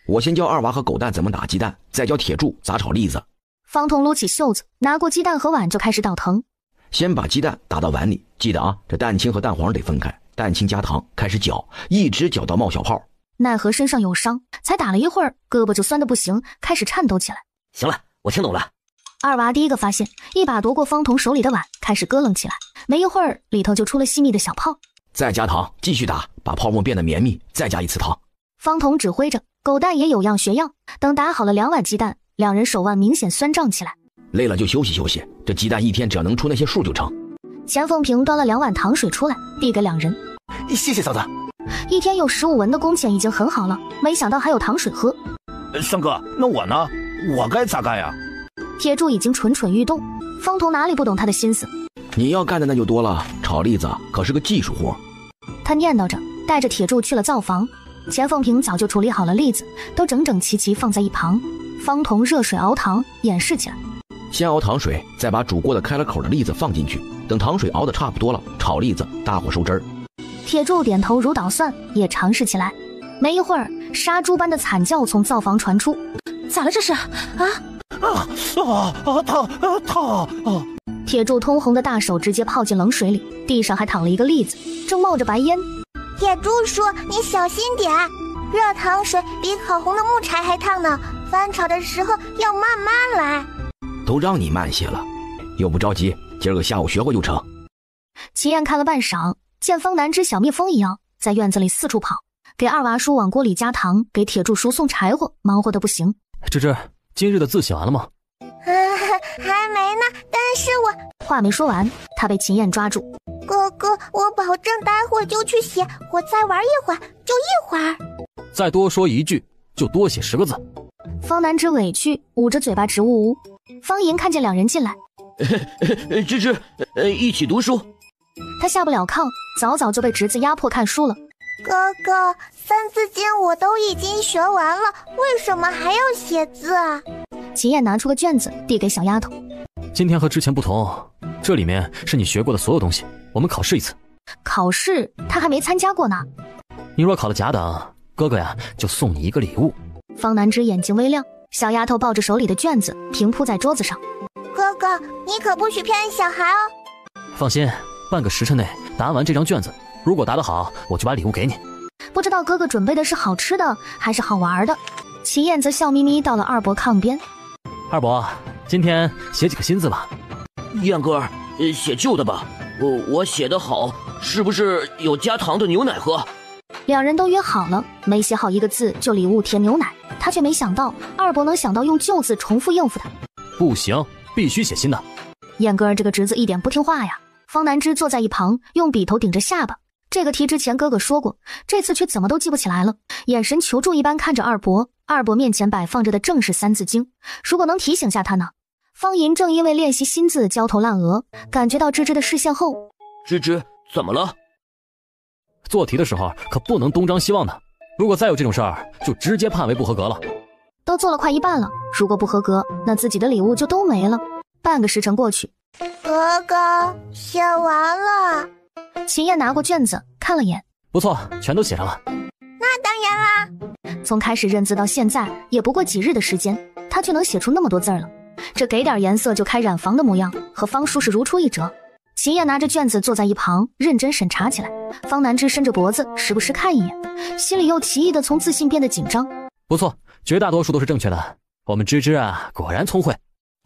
我先教二娃和狗蛋怎么打鸡蛋，再教铁柱咋炒栗子。方彤撸起袖子，拿过鸡蛋和碗就开始倒腾。先把鸡蛋打到碗里，记得啊，这蛋清和蛋黄得分开，蛋清加糖，开始搅，一直搅到冒小泡。奈何身上有伤，才打了一会儿，胳膊就酸得不行，开始颤抖起来。行了，我听懂了。二娃第一个发现，一把夺过方彤手里的碗，开始咯楞起来。没一会儿，里头就出了细密的小泡。再加糖，继续打，把泡沫变得绵密，再加一次糖。方彤指挥着，狗蛋也有样学样。等打好了2碗鸡蛋，两人手腕明显酸胀起来。累了就休息休息，这鸡蛋一天只要能出那些数就成。钱凤平端了2碗糖水出来，递给两人。谢谢嫂子。一天有15文的工钱已经很好了，没想到还有糖水喝。三哥，那我呢？我该咋干呀？铁柱已经蠢蠢欲动，方彤哪里不懂他的心思。你要干的那就多了，炒栗子可是个技术活。他念叨着，带着铁柱去了灶房。钱凤平早就处理好了栗子，都整整齐齐放在一旁。方彤热水熬糖，演示起来。先熬糖水，再把煮过的开了口的栗子放进去，等糖水熬得差不多了，炒栗子，大火收汁儿。铁柱点头如捣蒜，也尝试起来。没一会儿，杀猪般的惨叫从灶房传出。咋了这是？烫！铁柱通红的大手直接泡进冷水里，地上还躺了一个栗子，正冒着白烟。铁柱叔，你小心点，热糖水比烤红的木柴还烫呢，翻炒的时候要慢慢来。都让你慢些了，又不着急，今儿个下午学会就成。齐燕看了半晌，见方南之小蜜蜂一样在院子里四处跑，给二娃叔往锅里加糖，给铁柱叔送柴火，忙活得不行。芝芝，今日的字写完了吗？还没呢，但是我……话没说完，他被秦燕抓住。哥哥，我保证待会儿就去写，我再玩一会儿，就一会儿。再多说一句，就多写10个字。方南之委屈，捂着嘴巴直呜呜。方莹看见两人进来，芝芝，一起读书。他下不了炕，早早就被侄子压迫看书了。哥哥，《三字经》我都已经学完了，为什么还要写字啊？秦燕拿出个卷子递给小丫头。今天和之前不同，这里面是你学过的所有东西，我们考试一次。考试？他还没参加过呢。你若考了甲等，哥哥呀就送你一个礼物。方南之眼睛微亮，小丫头抱着手里的卷子平铺在桌子上。哥哥，你可不许骗小孩哦。放心，半个时辰内答完这张卷子，如果答得好，我就把礼物给你。不知道哥哥准备的是好吃的还是好玩的。齐燕则笑眯眯到了二伯炕边。二伯，今天写几个新字吧。燕哥，写旧的吧。我写得好，是不是有加糖的牛奶喝？两人都约好了，没写好一个字就礼物填牛奶。他却没想到二伯能想到用旧字重复应付他。不行，必须写新的。燕哥儿这个侄子一点不听话呀。方南之坐在一旁，用笔头顶着下巴。这个题之前哥哥说过，这次却怎么都记不起来了，眼神求助一般看着二伯。二伯面前摆放着的正是《三字经》，如果能提醒下他呢？方银正因为练习新字焦头烂额，感觉到芝芝的视线后，芝芝怎么了？做题的时候可不能东张西望的，如果再有这种事儿，就直接判为不合格了。都做了快一半了，如果不合格，那自己的礼物就都没了。半个时辰过去，哥哥，写完了。秦燕拿过卷子看了眼，不错，全都写上了。那当然啦。从开始认字到现在也不过几日的时间，他却能写出那么多字了。这给点颜色就开染房的模样，和方叔是如出一辙。秦燕拿着卷子坐在一旁认真审查起来。方南之伸着脖子时不时看一眼，心里又奇异的从自信变得紧张。不错，绝大多数都是正确的。我们芝芝啊，果然聪慧。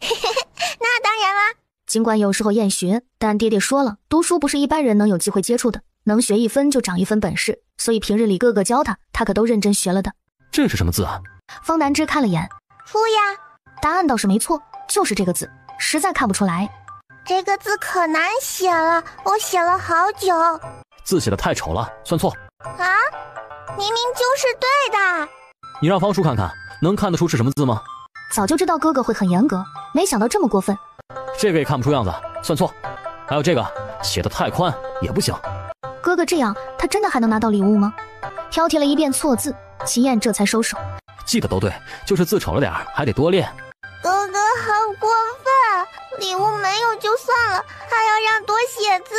那当然啦。尽管有时候厌学，但爹爹说了，读书不是一般人能有机会接触的，能学1分就长1分本事，所以平日里哥哥教他可都认真学了的。这是什么字啊？方南之看了眼，出呀。答案倒是没错，就是这个字，实在看不出来。这个字可难写了，我写了好久。字写得太丑了，算错。啊？明明就是对的。你让方叔看看，能看得出是什么字吗？早就知道哥哥会很严格，没想到这么过分。这个也看不出样子，算错。还有这个写得太宽也不行。哥哥这样，他真的还能拿到礼物吗？挑剔了一遍错字，齐燕这才收手。记得都对，就是字丑了点，还得多练。哥哥好过分，礼物没有就算了，还要让多写字。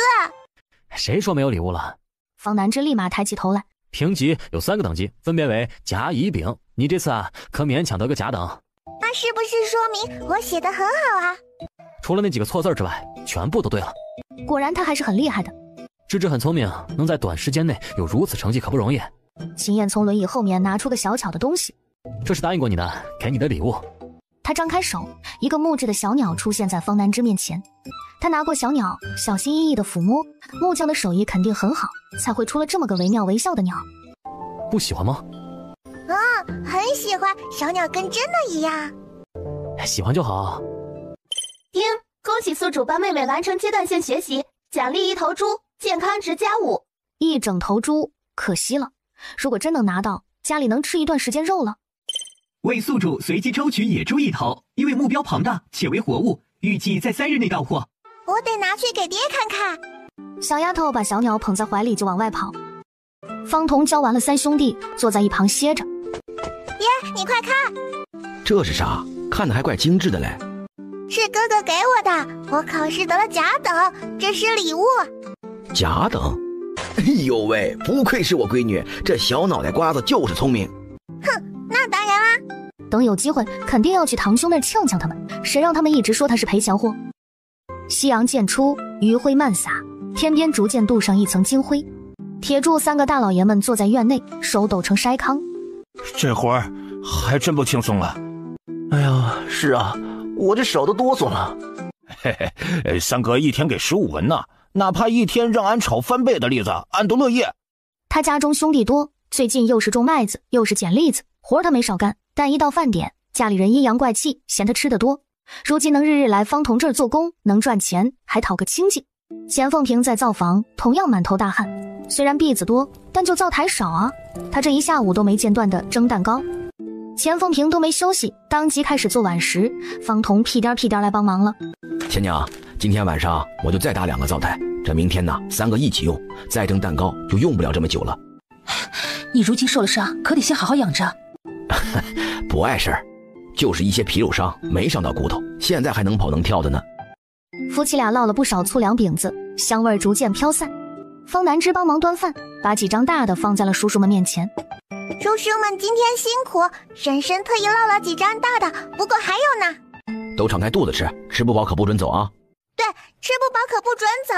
谁说没有礼物了？方南之立马抬起头来。评级有3个等级，分别为甲、乙、丙，你这次可勉强得个甲等。那是不是说明我写得很好啊？除了那几个错字之外，全部都对了。果然他还是很厉害的。芝芝很聪明，能在短时间内有如此成绩可不容易。秦燕从轮椅后面拿出个小巧的东西，这是答应过你的，给你的礼物。他张开手，一个木质的小鸟出现在方南之面前。他拿过小鸟，小心翼翼地抚摸，木匠的手艺肯定很好，才会出了这么个惟妙惟肖的鸟。不喜欢吗？很喜欢，小鸟跟真的一样。喜欢就好。丁，恭喜宿主帮妹妹完成阶段性学习，奖励1头猪，健康值+5。1整头猪，可惜了。如果真能拿到，家里能吃一段时间肉了。为宿主随机抽取野猪1头，因为目标庞大且为活物，预计在3日内到货。我得拿去给爹看看。小丫头把小鸟捧在怀里就往外跑。方彤教完了3兄弟，坐在一旁歇着。爹，你快看，这是啥？看得还怪精致的嘞。是哥哥给我的，我考试得了甲等，这是礼物。甲等？哎呦喂，不愧是我闺女，这小脑袋瓜子就是聪明。哼，那当然啦。等有机会，肯定要去堂兄那儿呛呛他们，谁让他们一直说他是赔钱货。夕阳渐出，余晖漫洒，天边逐渐镀上一层金灰。铁柱3个大老爷们坐在院内，手抖成筛糠。这活儿还真不轻松啊！哎呀，是啊，我这手都哆嗦了。嘿嘿，三哥一天给15文呢，哪怕一天让俺炒翻倍的栗子，俺都乐意。他家中兄弟多，最近又是种麦子，又是捡栗子，活儿他没少干。但一到饭点，家里人阴阳怪气，嫌他吃得多。如今能日日来方彤这儿做工，能赚钱，还讨个清静。钱凤平在灶房同样满头大汗，虽然篦子多，但就灶台少啊。他这一下午都没间断的蒸蛋糕。钱凤平都没休息，当即开始做晚食。方彤屁颠来帮忙了。钱娘，今天晚上我就再搭2个灶台，这明天呢3个一起用，再蒸蛋糕就用不了这么久了。你如今受了伤，可得先好好养着。不碍事儿，就是一些皮肉伤，没伤到骨头，现在还能跑能跳的呢。夫妻俩烙了不少粗粮饼子，香味逐渐飘散。方南之帮忙端饭，把几张大的放在了叔叔们面前。叔叔们今天辛苦，婶婶特意烙了几张大的，不过还有呢。都敞开肚子吃，吃不饱可不准走啊。对，吃不饱可不准走。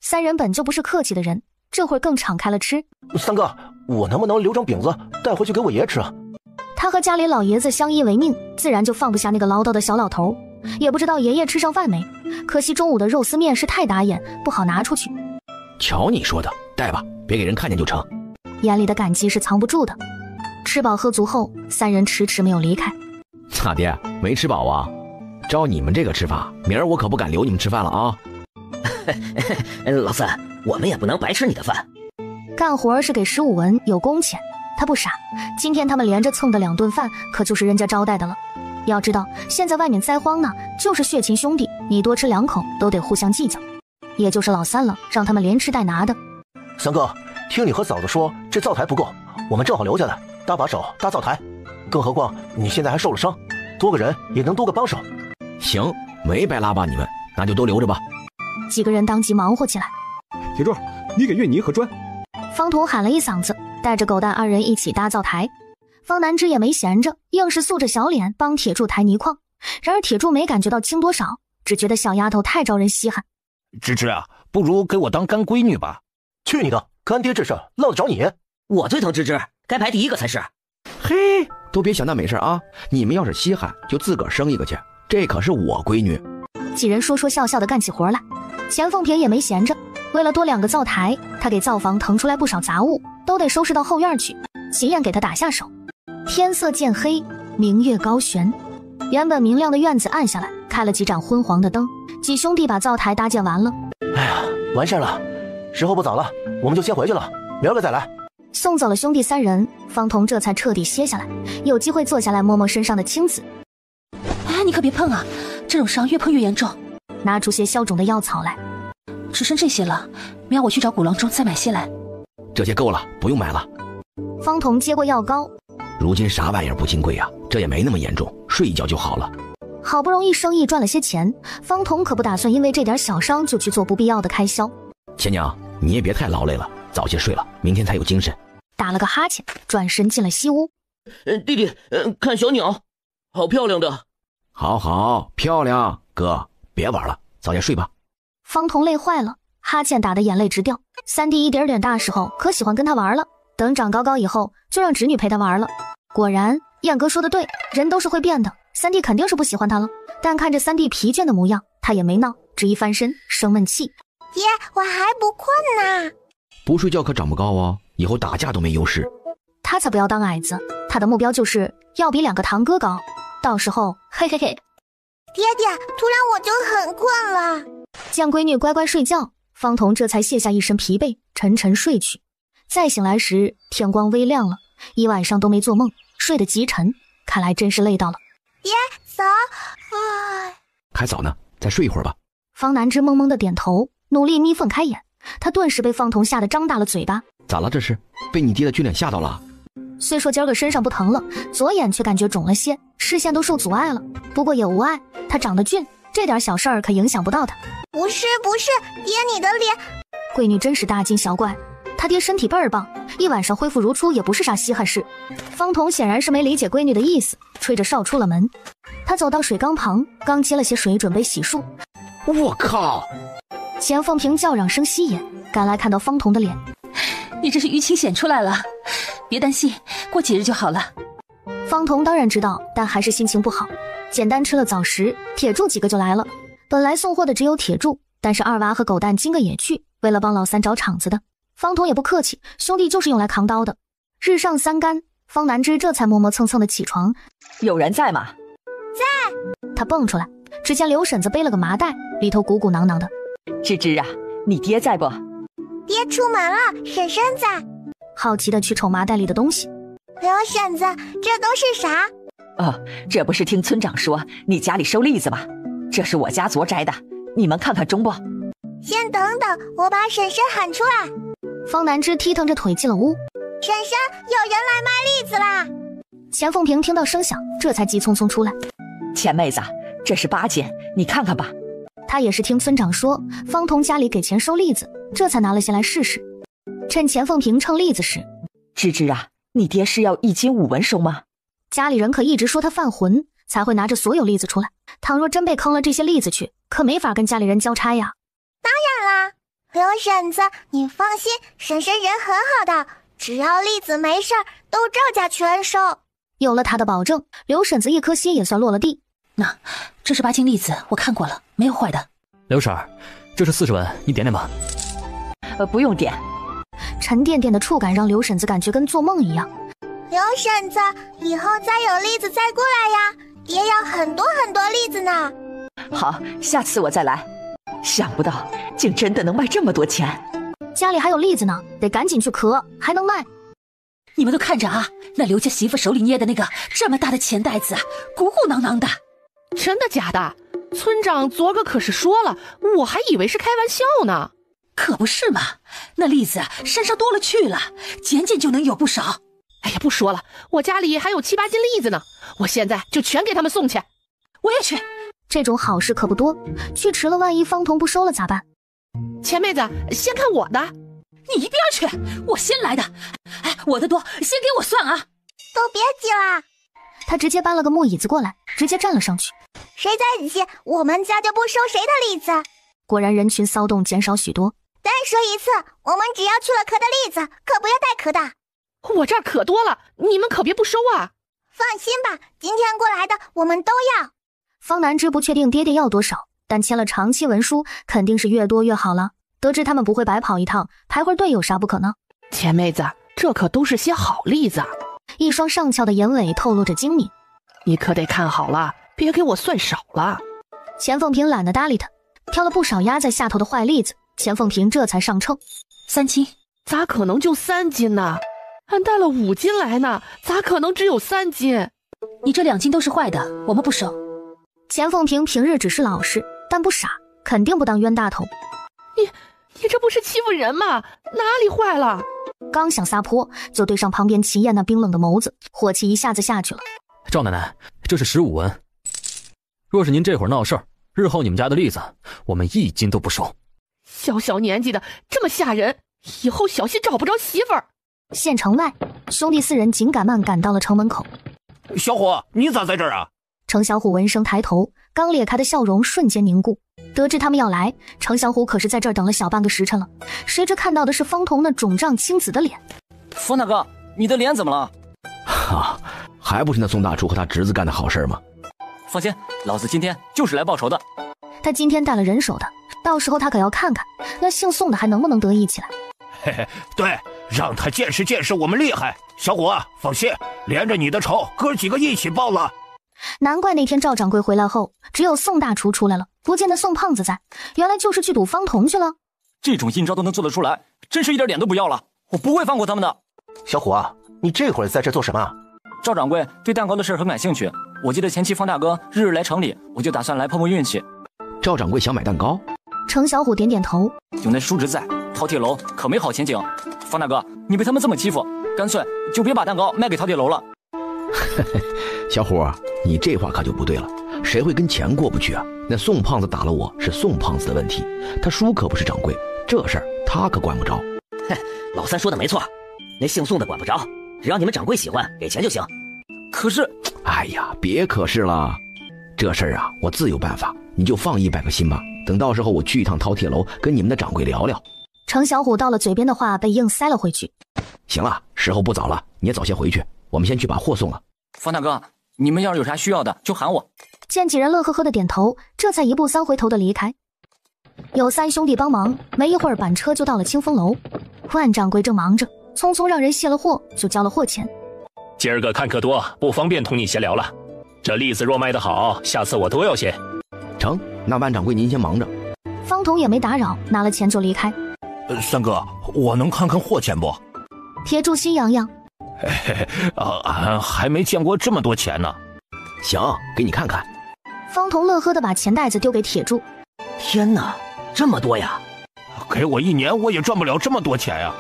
3人本就不是客气的人，这会儿更敞开了吃。三哥，我能不能留张饼子带回去给我爷吃啊？他和家里老爷子相依为命，自然就放不下那个唠叨的小老头。也不知道爷爷吃上饭没，可惜中午的肉丝面是太打眼，不好拿出去。瞧你说的，带吧，别给人看见就成。眼里的感激是藏不住的。吃饱喝足后，3人迟迟没有离开。咋的，没吃饱啊？照你们这个吃法，明儿我可不敢留你们吃饭了啊。老三，我们也不能白吃你的饭。干活是给15文，有工钱。他不傻，今天他们连着蹭的2顿饭，可就是人家招待的了。要知道现在外面灾荒呢，就是血亲兄弟，你多吃2口都得互相计较。也就是老三了，让他们连吃带拿的。三哥，听你和嫂子说这灶台不够，我们正好留下来搭把手搭灶台，更何况你现在还受了伤，多个人也能多个帮手。行，没白拉拔你们，那就都留着吧。几个人当即忙活起来。铁柱，你给月泥和砖。方彤喊了一嗓子，带着狗蛋2人一起搭灶台。方南之也没闲着，硬是素着小脸帮铁柱抬泥矿。然而铁柱没感觉到轻多少，只觉得小丫头太招人稀罕。芝芝啊，不如给我当干闺女吧。去你的，干爹这事落得着你。我最疼芝芝，该排第1个才是。嘿，都别想那美事啊！你们要是稀罕，就自个儿生一个去，这可是我闺女。几人说说笑笑的干起活来。钱凤平也没闲着，为了多2个灶台，他给灶房腾出来不少杂物，都得收拾到后院去。秦燕给他打下手。天色渐黑，明月高悬，原本明亮的院子暗下来，开了几盏昏黄的灯。几兄弟把灶台搭建完了。哎呀，完事了，时候不早了，我们就先回去了，明儿个再来。送走了兄弟3人，方彤这才彻底歇下来，有机会坐下来摸摸身上的青紫。哎，你可别碰啊，这种伤越碰越严重。拿出些消肿的药草来。只剩这些了，明儿我去找古郎中再买些来。这些够了，不用买了。方彤接过药膏。如今啥玩意儿不金贵啊，这也没那么严重，睡一觉就好了。好不容易生意赚了些钱，方彤可不打算因为这点小伤就去做不必要的开销。钱娘，你也别太劳累了，早些睡了，明天才有精神。打了个哈欠，转身进了西屋。弟弟，看小鸟，好漂亮的。好好，漂亮，哥，别玩了，早点睡吧。方童累坏了，哈欠打得眼泪直掉。三弟一点点大时候可喜欢跟他玩了，等长高高以后就让侄女陪他玩了。果然，燕哥说的对，人都是会变的。三弟肯定是不喜欢他了，但看着三弟疲倦的模样，他也没闹，只一翻身生闷气。爹，我还不困呢。不睡觉可长不高哦，以后打架都没优势。他才不要当矮子，他的目标就是要比2个堂哥高，到时候嘿嘿嘿。爹爹，突然我就很困了。见闺女乖乖睡觉，方童这才卸下一身疲惫，沉沉睡去。再醒来时，天光微亮了，一晚上都没做梦，睡得极沉，看来真是累到了。爹，早。唉，还早呢，再睡一会儿吧。方南之懵懵的点头，努力眯缝开眼。他顿时被方童吓得张大了嘴巴。咋了这是？被你爹的俊脸吓到了？虽说今儿个身上不疼了，左眼却感觉肿了些，视线都受阻碍了。不过也无碍，他长得俊，这点小事儿可影响不到他。不是，爹你的脸。闺女真是大惊小怪，他爹身体倍儿棒，一晚上恢复如初也不是啥稀罕事。方童显然是没理解闺女的意思，吹着哨出了门。他走到水缸旁，刚接了些水准备洗漱。我靠！钱凤萍叫嚷声吸引，赶来看到方童的脸。你这是淤青显出来了，别担心，过几日就好了。方童当然知道，但还是心情不好。简单吃了早食，铁柱几个就来了。本来送货的只有铁柱，但是二娃和狗蛋今个也去，为了帮老三找场子的。方童也不客气，兄弟就是用来扛刀的。日上三竿，方南之这才磨磨蹭蹭的起床。有人在吗？在。他蹦出来，只见刘婶子背了个麻袋，里头鼓鼓囊囊的。芝芝啊，你爹在不？爹出门了，婶婶在。好奇的去瞅麻袋里的东西。刘婶子，这都是啥？这不是听村长说你家里收栗子吗？这是我家昨摘的，你们看看中不？先等等，我把婶婶喊出来。方南之踢腾着腿进了屋。婶婶，有人来卖栗子啦！钱凤萍听到声响，这才急匆匆出来。钱妹子，这是8斤，你看看吧。他也是听村长说方童家里给钱收栗子，这才拿了些来试试。趁钱凤萍称栗子时，芝芝啊，你爹是要1斤5文收吗？家里人可一直说他犯浑，才会拿着所有栗子出来。倘若真被坑了这些栗子去，可没法跟家里人交差呀。当然啦，刘婶子，你放心，婶婶人很好的，只要栗子没事儿，都赵家全收。有了他的保证，刘婶子一颗心也算落了地。那这是8斤栗子，我看过了，没有坏的。刘婶儿，这是40文，你点点吧。不用点。沉甸甸的触感让刘婶子感觉跟做梦一样。刘婶子，以后再有栗子再过来呀，爹要很多很多栗子呢。好，下次我再来。想不到竟真的能卖这么多钱。家里还有栗子呢，得赶紧去壳，还能卖。你们都看着啊，那刘家媳妇手里捏的那个这么大的钱袋子啊，鼓鼓囊囊的。真的假的？村长昨个可是说了，我还以为是开玩笑呢。可不是嘛，那栗子山上多了去了，捡捡就能有不少。哎呀，不说了，我家里还有7、8斤栗子呢，我现在就全给他们送去。我也去。这种好事可不多，去迟了万一方童不收了咋办？钱妹子，先看我的。你一边去，我先来的。哎，我的多，先给我算啊。都别挤啦。他直接搬了个木椅子过来，直接站了上去。谁再挤，我们家就不收谁的栗子。果然人群骚动减少许多。单说一次，我们只要去了壳的栗子，可不要带壳的。我这儿可多了，你们可别不收啊。放心吧，今天过来的我们都要。方南之不确定爹爹要多少，但签了长期文书，肯定是越多越好了。得知他们不会白跑一趟，排会队有啥不可呢？钱妹子，这可都是些好栗子。一双上翘的眼尾透露着精明。你可得看好了，别给我算少了。钱凤萍懒得搭理他，挑了不少压在下头的坏栗子。钱凤萍这才上秤，3斤。咋可能就3斤呢？俺带了5斤来呢，咋可能只有3斤？你这2斤都是坏的，我们不收。钱凤萍平日只是老实，但不傻，肯定不当冤大头。你这不是欺负人吗？哪里坏了？刚想撒泼，就对上旁边秦燕那冰冷的眸子，火气一下子下去了。赵奶奶，这是15文。若是您这会儿闹事儿，日后你们家的栗子，我们1斤都不收。小小年纪的这么吓人，以后小心找不着媳妇儿。县城外，兄弟4人紧赶慢赶到了城门口。小虎，你咋在这儿啊？程小虎闻声抬头，刚裂开的笑容瞬间凝固。得知他们要来，程小虎可是在这儿等了小半个时辰了，谁知看到的是方彤那肿胀青紫的脸。方大哥，你的脸怎么了？哈，还不是那宋大厨和他侄子干的好事吗？放心，老子今天就是来报仇的。他今天带了人手的，到时候他可要看看那姓宋的还能不能得意起来。嘿嘿，对，让他见识见识我们厉害。小虎，放心，连着你的仇，哥几个一起报了。难怪那天赵掌柜回来后，只有宋大厨出来了，不见得宋胖子在，原来就是去赌方彤去了。这种阴招都能做得出来，真是一点脸都不要了，我不会放过他们的。小虎啊，你这会儿在这做什么？赵掌柜对蛋糕的事很感兴趣，我记得前期方大哥日日来城里，我就打算来碰碰运气。赵掌柜想买蛋糕？程小虎点点头。有那叔侄在，饕餮楼可没好前景。方大哥，你被他们这么欺负，干脆就别把蛋糕卖给饕餮楼了。小虎，你这话可就不对了，谁会跟钱过不去啊？那宋胖子打了我是宋胖子的问题，他叔可不是掌柜，这事儿他可管不着。嘿，老三说的没错，那姓宋的管不着，只要你们掌柜喜欢，给钱就行。可是，哎呀，别可是了，这事儿啊，我自有办法，你就放100个心吧。等到时候我去一趟饕餮楼，跟你们的掌柜聊聊。程小虎到了嘴边的话被硬塞了回去。行了，时候不早了，你也早些回去，我们先去把货送了。方大哥，你们要是有啥需要的，就喊我。见几人乐呵呵的点头，这才1步3回头的离开。有3兄弟帮忙，没一会儿板车就到了清风楼。万掌柜正忙着，匆匆让人卸了货，就交了货钱。今儿个看客多，不方便同你闲聊了。这栗子若卖得好，下次我都要些。成，那万掌柜您先忙着。方彤也没打扰，拿了钱就离开。三哥，我能看看货钱不？铁柱心痒痒。嘿嘿，俺还没见过这么多钱呢。行，给你看看。方彤乐呵地把钱袋子丢给铁柱。天哪，这么多呀！给我1年我也赚不了这么多钱呀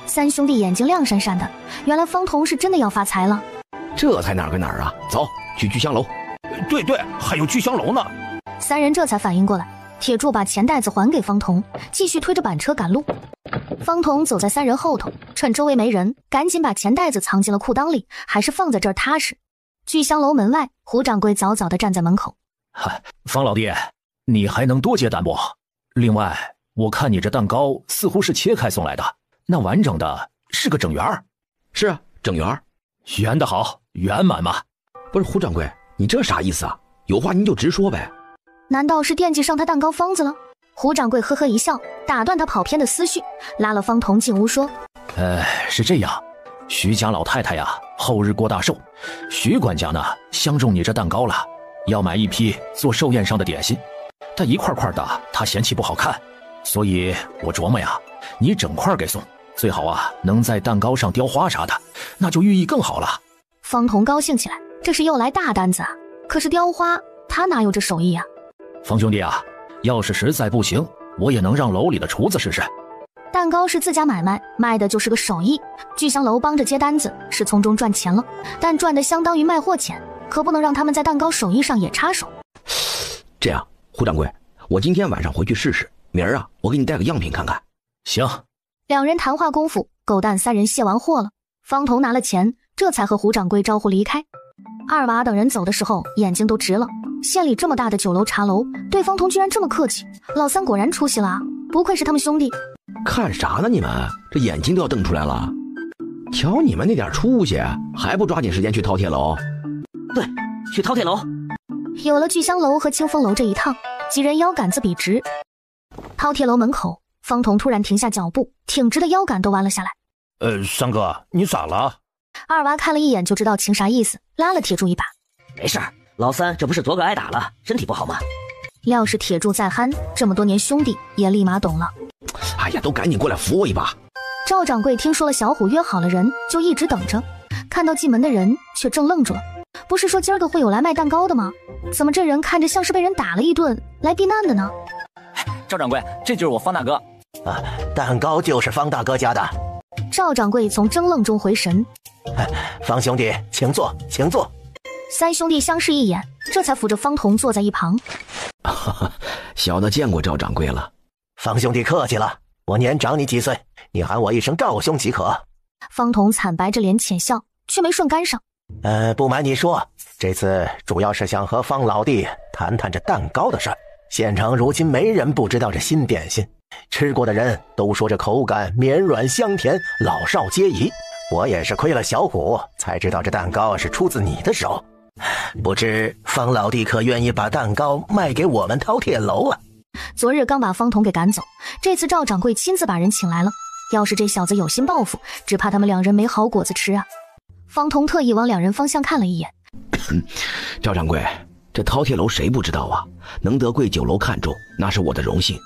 ！3兄弟眼睛亮闪闪的，原来方彤是真的要发财了。这才哪儿跟哪儿啊！走，去聚香楼。对，还有聚香楼呢。 3人这才反应过来，铁柱把钱袋子还给方彤，继续推着板车赶路。方彤走在3人后头，趁周围没人，赶紧把钱袋子藏进了裤裆里，还是放在这儿踏实。聚香楼门外，胡掌柜早早地站在门口。方老弟，你还能多接单不？另外，我看你这蛋糕似乎是切开送来的，那完整的是个整圆。是啊，整圆。圆的好，圆满嘛。不是胡掌柜，你这啥意思啊？有话您就直说呗。难道是惦记上他蛋糕方子了？胡掌柜呵呵一笑，打断他跑偏的思绪，拉了方彤进屋说：“是这样，徐家老太太呀，后日过大寿，徐管家呢相中你这蛋糕了，要买一批做寿宴上的点心，但一块块的她嫌弃不好看，所以我琢磨呀，你整块给送，最好啊能在蛋糕上雕花啥的，那就寓意更好了。”方彤高兴起来，这是又来大单子啊！可是雕花他哪有这手艺啊？方兄弟啊，要是实在不行，我也能让楼里的厨子试试。蛋糕是自家买卖，卖的就是个手艺。聚香楼帮着接单子，是从中赚钱了，但赚的相当于卖货钱，可不能让他们在蛋糕手艺上也插手。这样，胡掌柜，我今天晚上回去试试，明儿啊，我给你带个样品看看。行。2人谈话功夫，狗蛋3人卸完货了。方彤拿了钱，这才和胡掌柜招呼离开。二娃等人走的时候，眼睛都直了。县里这么大的酒楼茶楼，对方彤居然这么客气，老三果然出息了啊！不愧是他们兄弟。看啥呢你们？这眼睛都要瞪出来了。瞧你们那点出息，还不抓紧时间去饕餮楼？对，去饕餮楼。有了聚香楼和清风楼这一趟，几人腰杆子笔直。饕餮楼门口，方彤突然停下脚步，挺直的腰杆都弯了下来。三哥，你咋了？二娃看了一眼就知道情啥意思，拉了铁柱一把。没事儿，老三这不是昨个挨打了，身体不好吗？料是铁柱在憨，这么多年兄弟也立马懂了。哎呀，都赶紧过来扶我一把！赵掌柜听说了小虎约好了人，就一直等着，看到进门的人却正愣住了。不是说今儿个会有来卖蛋糕的吗？怎么这人看着像是被人打了一顿来避难的呢？赵掌柜，这就是我方大哥。蛋糕就是方大哥家的。赵掌柜从怔愣中回神。方兄弟，请坐，请坐。3兄弟相视一眼，这才扶着方彤坐在一旁。小的见过赵掌柜了。方兄弟客气了，我年长你几岁，你喊我一声赵兄即可。方彤惨白着脸浅笑，却没顺干上。不瞒你说，这次主要是想和方老弟谈谈这蛋糕的事儿。县城如今没人不知道这新点心，吃过的人都说这口感绵软香甜，老少皆宜。我也是亏了小虎，才知道这蛋糕是出自你的手。不知方老弟可愿意把蛋糕卖给我们饕餮楼啊？昨日刚把方彤给赶走，这次赵掌柜亲自把人请来了。要是这小子有心报复，只怕他们两人没好果子吃啊。方彤特意往两人方向看了一眼。赵掌柜，这饕餮楼谁不知道啊？能得贵酒楼看中，那是我的荣幸。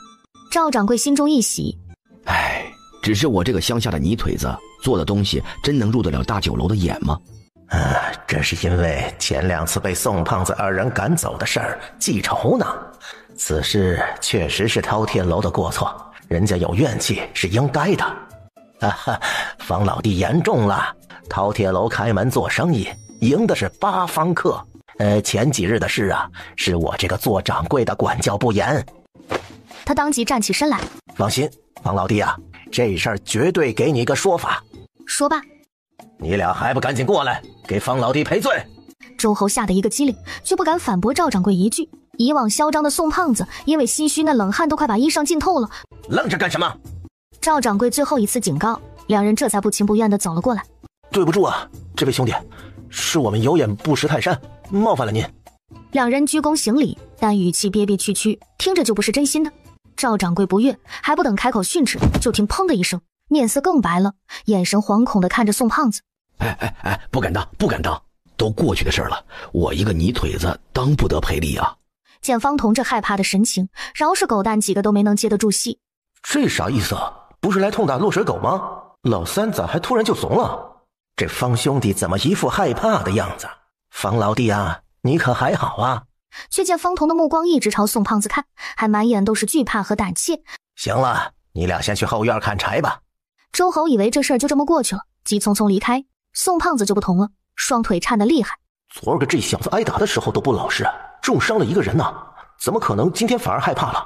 赵掌柜心中一喜。只是我这个乡下的泥腿子做的东西，真能入得了大酒楼的眼吗？这是因为前2次被宋胖子二人赶走的事儿记仇呢。此事确实是饕餮楼的过错，人家有怨气是应该的。方老弟言重了，饕餮楼开门做生意，赢的是8方客。前几日的事啊，是我这个做掌柜的管教不严。他当即站起身来。放心，方老弟啊，这事儿绝对给你一个说法。说吧。你俩还不赶紧过来，给方老弟赔罪！周侯吓得一个机灵，却不敢反驳赵掌柜一句。以往嚣张的宋胖子，因为心虚，那冷汗都快把衣裳浸透了。愣着干什么？赵掌柜最后一次警告，两人这才不情不愿地走了过来。对不住啊，这位兄弟，是我们有眼不识泰山，冒犯了您。两人鞠躬行礼，但语气憋憋屈屈，听着就不是真心的。赵掌柜不悦，还不等开口训斥，就听砰的一声，面色更白了，眼神惶恐地看着宋胖子。不敢当，不敢当，都过去的事了，我一个泥腿子当不得赔礼啊。见方彤这害怕的神情，饶是狗蛋几个都没能接得住戏。这啥意思啊？不是来痛打落水狗吗？老三咋还突然就怂了？这方兄弟怎么一副害怕的样子？方老弟啊，你可还好啊？却见方彤的目光一直朝宋胖子看，还满眼都是惧怕和胆怯。行了，你俩先去后院砍柴吧。周侯以为这事儿就这么过去了，急匆匆离开。宋胖子就不同了，双腿颤得厉害。昨儿个这小子挨打的时候都不老实，重伤了一个人呢，怎么可能今天反而害怕了？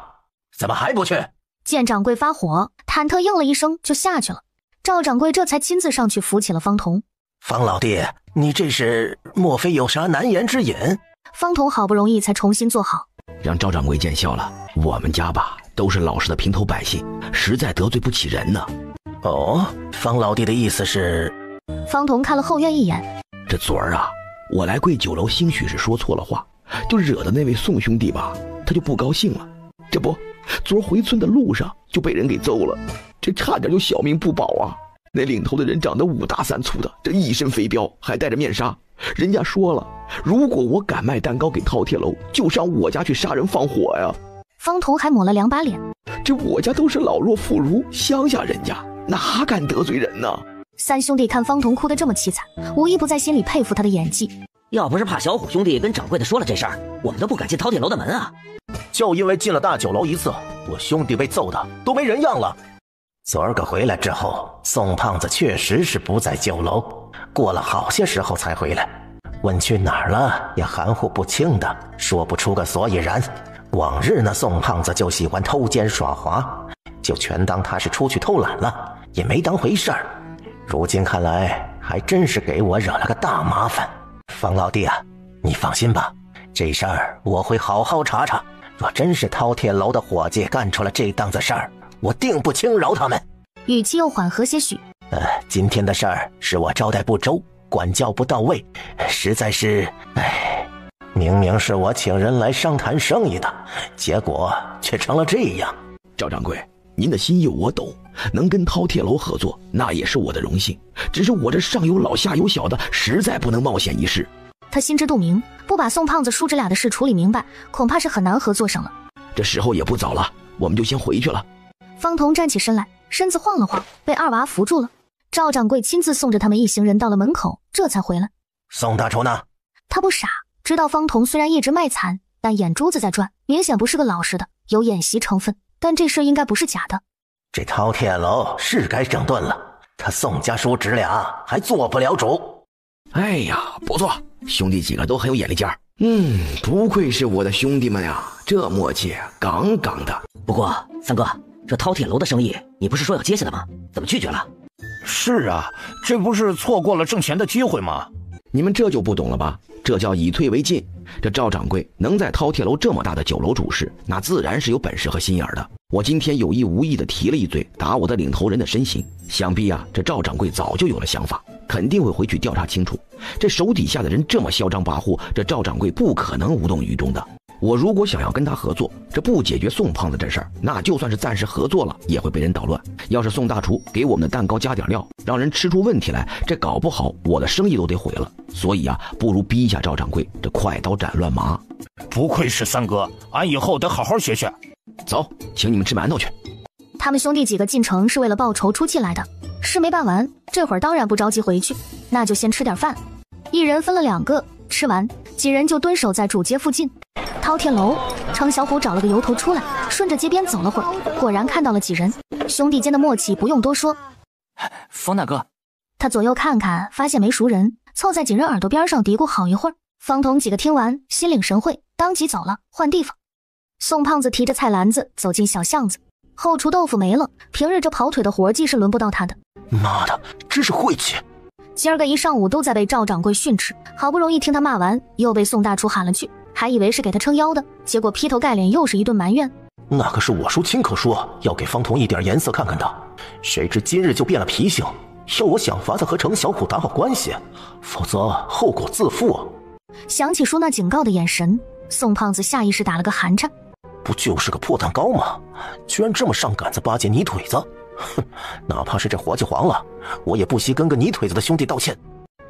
怎么还不去？见掌柜发火，忐忑应了一声就下去了。赵掌柜这才亲自上去扶起了方彤。方老弟，你这是莫非有啥难言之隐？方彤好不容易才重新坐好。让赵掌柜见笑了，我们家吧都是老实的平头百姓，实在得罪不起人呢。哦，方老弟的意思是？方彤看了后院一眼。这昨儿啊，我来贵酒楼兴许是说错了话，就惹得那位宋兄弟吧，他就不高兴了。这不，昨儿回村的路上就被人给揍了，这差点就小命不保啊。那领头的人长得5大3粗的，这一身飞镖，还戴着面纱。人家说了，如果我敢卖蛋糕给饕餮楼，就上我家去杀人放火呀。方彤还抹了2把脸。这我家都是老弱妇孺，乡下人家哪敢得罪人呢？三兄弟看方彤哭得这么凄惨，无一不在心里佩服他的演技。要不是怕小虎兄弟跟掌柜的说了这事儿，我们都不敢进饕餮楼的门啊。就因为进了大酒楼一次，我兄弟被揍的都没人样了。昨儿个回来之后，宋胖子确实是不在酒楼，过了好些时候才回来。问去哪儿了，也含糊不清的，说不出个所以然。往日那宋胖子就喜欢偷奸耍滑，就全当他是出去偷懒了，也没当回事儿。如今看来，还真是给我惹了个大麻烦。方老弟啊，你放心吧，这事儿我会好好查查。若真是饕餮楼的伙计干出了这档子事儿，我定不轻饶他们。语气又缓和些许。今天的事儿是我招待不周，管教不到位，实在是，明明是我请人来商谈生意的，结果却成了这样。赵掌柜，您的心意我懂，能跟饕餮楼合作，那也是我的荣幸。只是我这上有老下有小的，实在不能冒险一试。他心知肚明，不把宋胖子叔侄俩的事处理明白，恐怕是很难合作上了。这时候也不早了，我们就先回去了。方彤站起身来，身子晃了晃，被二娃扶住了。赵掌柜亲自送着他们一行人到了门口，这才回来。宋大厨呢？他不傻，知道方彤虽然一直卖惨，但眼珠子在转，明显不是个老实的，有演习成分。但这事应该不是假的。这饕餮楼是该整顿了，他宋家叔侄俩还做不了主。哎呀，不错，兄弟几个都很有眼力劲儿。不愧是我的兄弟们呀，这默契杠杠的。不过三哥，这饕餮楼的生意你不是说要接下的吗？怎么拒绝了？是啊，这不是错过了挣钱的机会吗？你们这就不懂了吧？这叫以退为进。这赵掌柜能在饕餮楼这么大的酒楼主事，那自然是有本事和心眼的。我今天有意无意的提了一嘴，打我的领头人的身形，想必啊，这赵掌柜早就有了想法，肯定会回去调查清楚。这手底下的人这么嚣张跋扈，这赵掌柜不可能无动于衷的。我如果想要跟他合作，这不解决宋胖子这事儿，那就算是暂时合作了，也会被人捣乱。要是宋大厨给我们的蛋糕加点料，让人吃出问题来，这搞不好我的生意都得毁了。所以啊，不如逼一下赵掌柜，这快刀斩乱麻。不愧是三哥，俺以后得好好学学。走，请你们吃馒头去。他们兄弟几个进城是为了报仇出气来的，事没办完，这会儿当然不着急回去，那就先吃点饭。一人分了2个，吃完几人就蹲守在主街附近。饕餮楼，程小虎找了个由头出来，顺着街边走了会儿，果然看到了几人。兄弟间的默契不用多说。方大哥，他左右看看，发现没熟人，凑在几人耳朵边上嘀咕好一会儿。方彤几个听完，心领神会，当即走了，换地方。宋胖子提着菜篮子走进小巷子，后厨豆腐没了，平日这跑腿的活计是轮不到他的。妈的，真是晦气！今儿个一上午都在被赵掌柜训斥，好不容易听他骂完，又被宋大厨喊了去，还以为是给他撑腰的，结果劈头盖脸又是一顿埋怨。那可是我叔亲口说要给方彤一点颜色看看的，谁知今日就变了脾性，要我想法子和程小虎打好关系，否则后果自负。想起叔那警告的眼神，宋胖子下意识打了个寒颤。不就是个破蛋糕吗？居然这么上杆子巴结泥腿子！哼，哪怕是这活计黄了，我也不惜跟个泥腿子的兄弟道歉。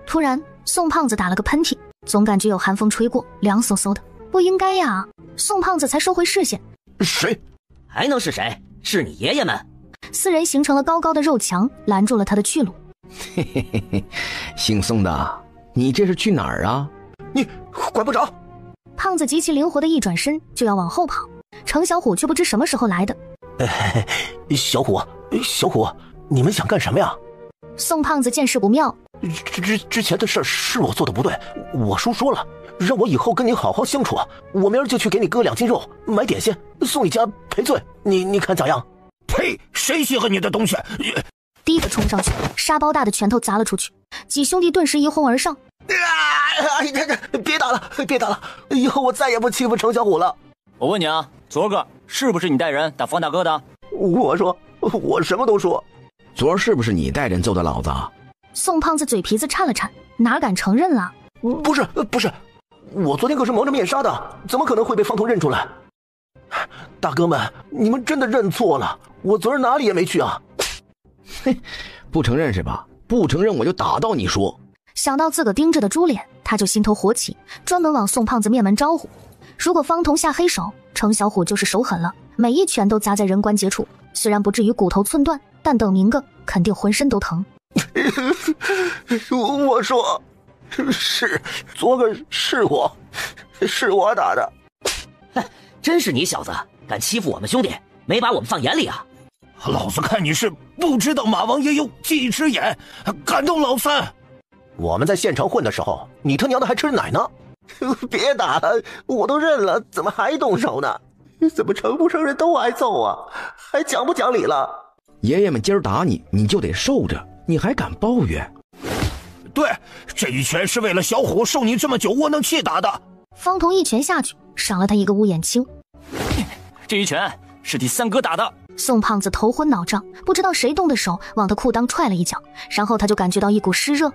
突然，宋胖子打了个喷嚏，总感觉有寒风吹过，凉飕飕的。不应该呀！宋胖子才收回视线。谁？还能是谁？是你爷爷们！4人形成了高高的肉墙，拦住了他的去路。嘿嘿嘿嘿，姓宋的，你这是去哪儿啊？你管不着！胖子极其灵活的一转身就要往后跑，程小虎却不知什么时候来的。小虎，你们想干什么呀？宋胖子见势不妙，之前的事是我做的不对，我叔说了，让我以后跟你好好相处，我明儿就去给你割2斤肉，买点心送你家赔罪，你看咋样？呸！谁稀罕你的东西？第一个冲上去，沙包大的拳头砸了出去，几兄弟顿时一哄而上。别打了，以后我再也不欺负程小虎了。我问你啊，昨儿个是不是你带人打方大哥的？我说，我什么都说。昨儿是不是你带人揍的老子？宋胖子嘴皮子颤了颤，哪敢承认了？不是，我昨天可是蒙着面纱的，怎么可能会被方彤认出来？大哥们，你们真的认错了，我昨儿哪里也没去啊。嘿，不承认是吧？不承认我就打到你说。想到自个盯着的猪脸，他就心头火起，专门往宋胖子面门招呼。如果方彤下黑手，程小虎就是手狠了，每一拳都砸在人关节处，虽然不至于骨头寸断，但等明个肯定浑身都疼。我说，昨个是我打的。真是你小子敢欺负我们兄弟，没把我们放眼里啊！老子看你是不知道马王爷有几只眼，敢动老三！我们在县城混的时候，你他娘的还吃奶呢！别打了，我都认了，怎么还动手呢？怎么承不承认都挨揍啊？还讲不讲理了？爷爷们今儿打你，你就得受着，你还敢抱怨？对，这一拳是为了小虎受你这么久窝囊气打的。方彤一拳下去，赏了他一个乌眼青。这一拳是第三哥打的。宋胖子头昏脑胀，不知道谁动的手往他裤裆踹了一脚，然后他就感觉到一股湿热。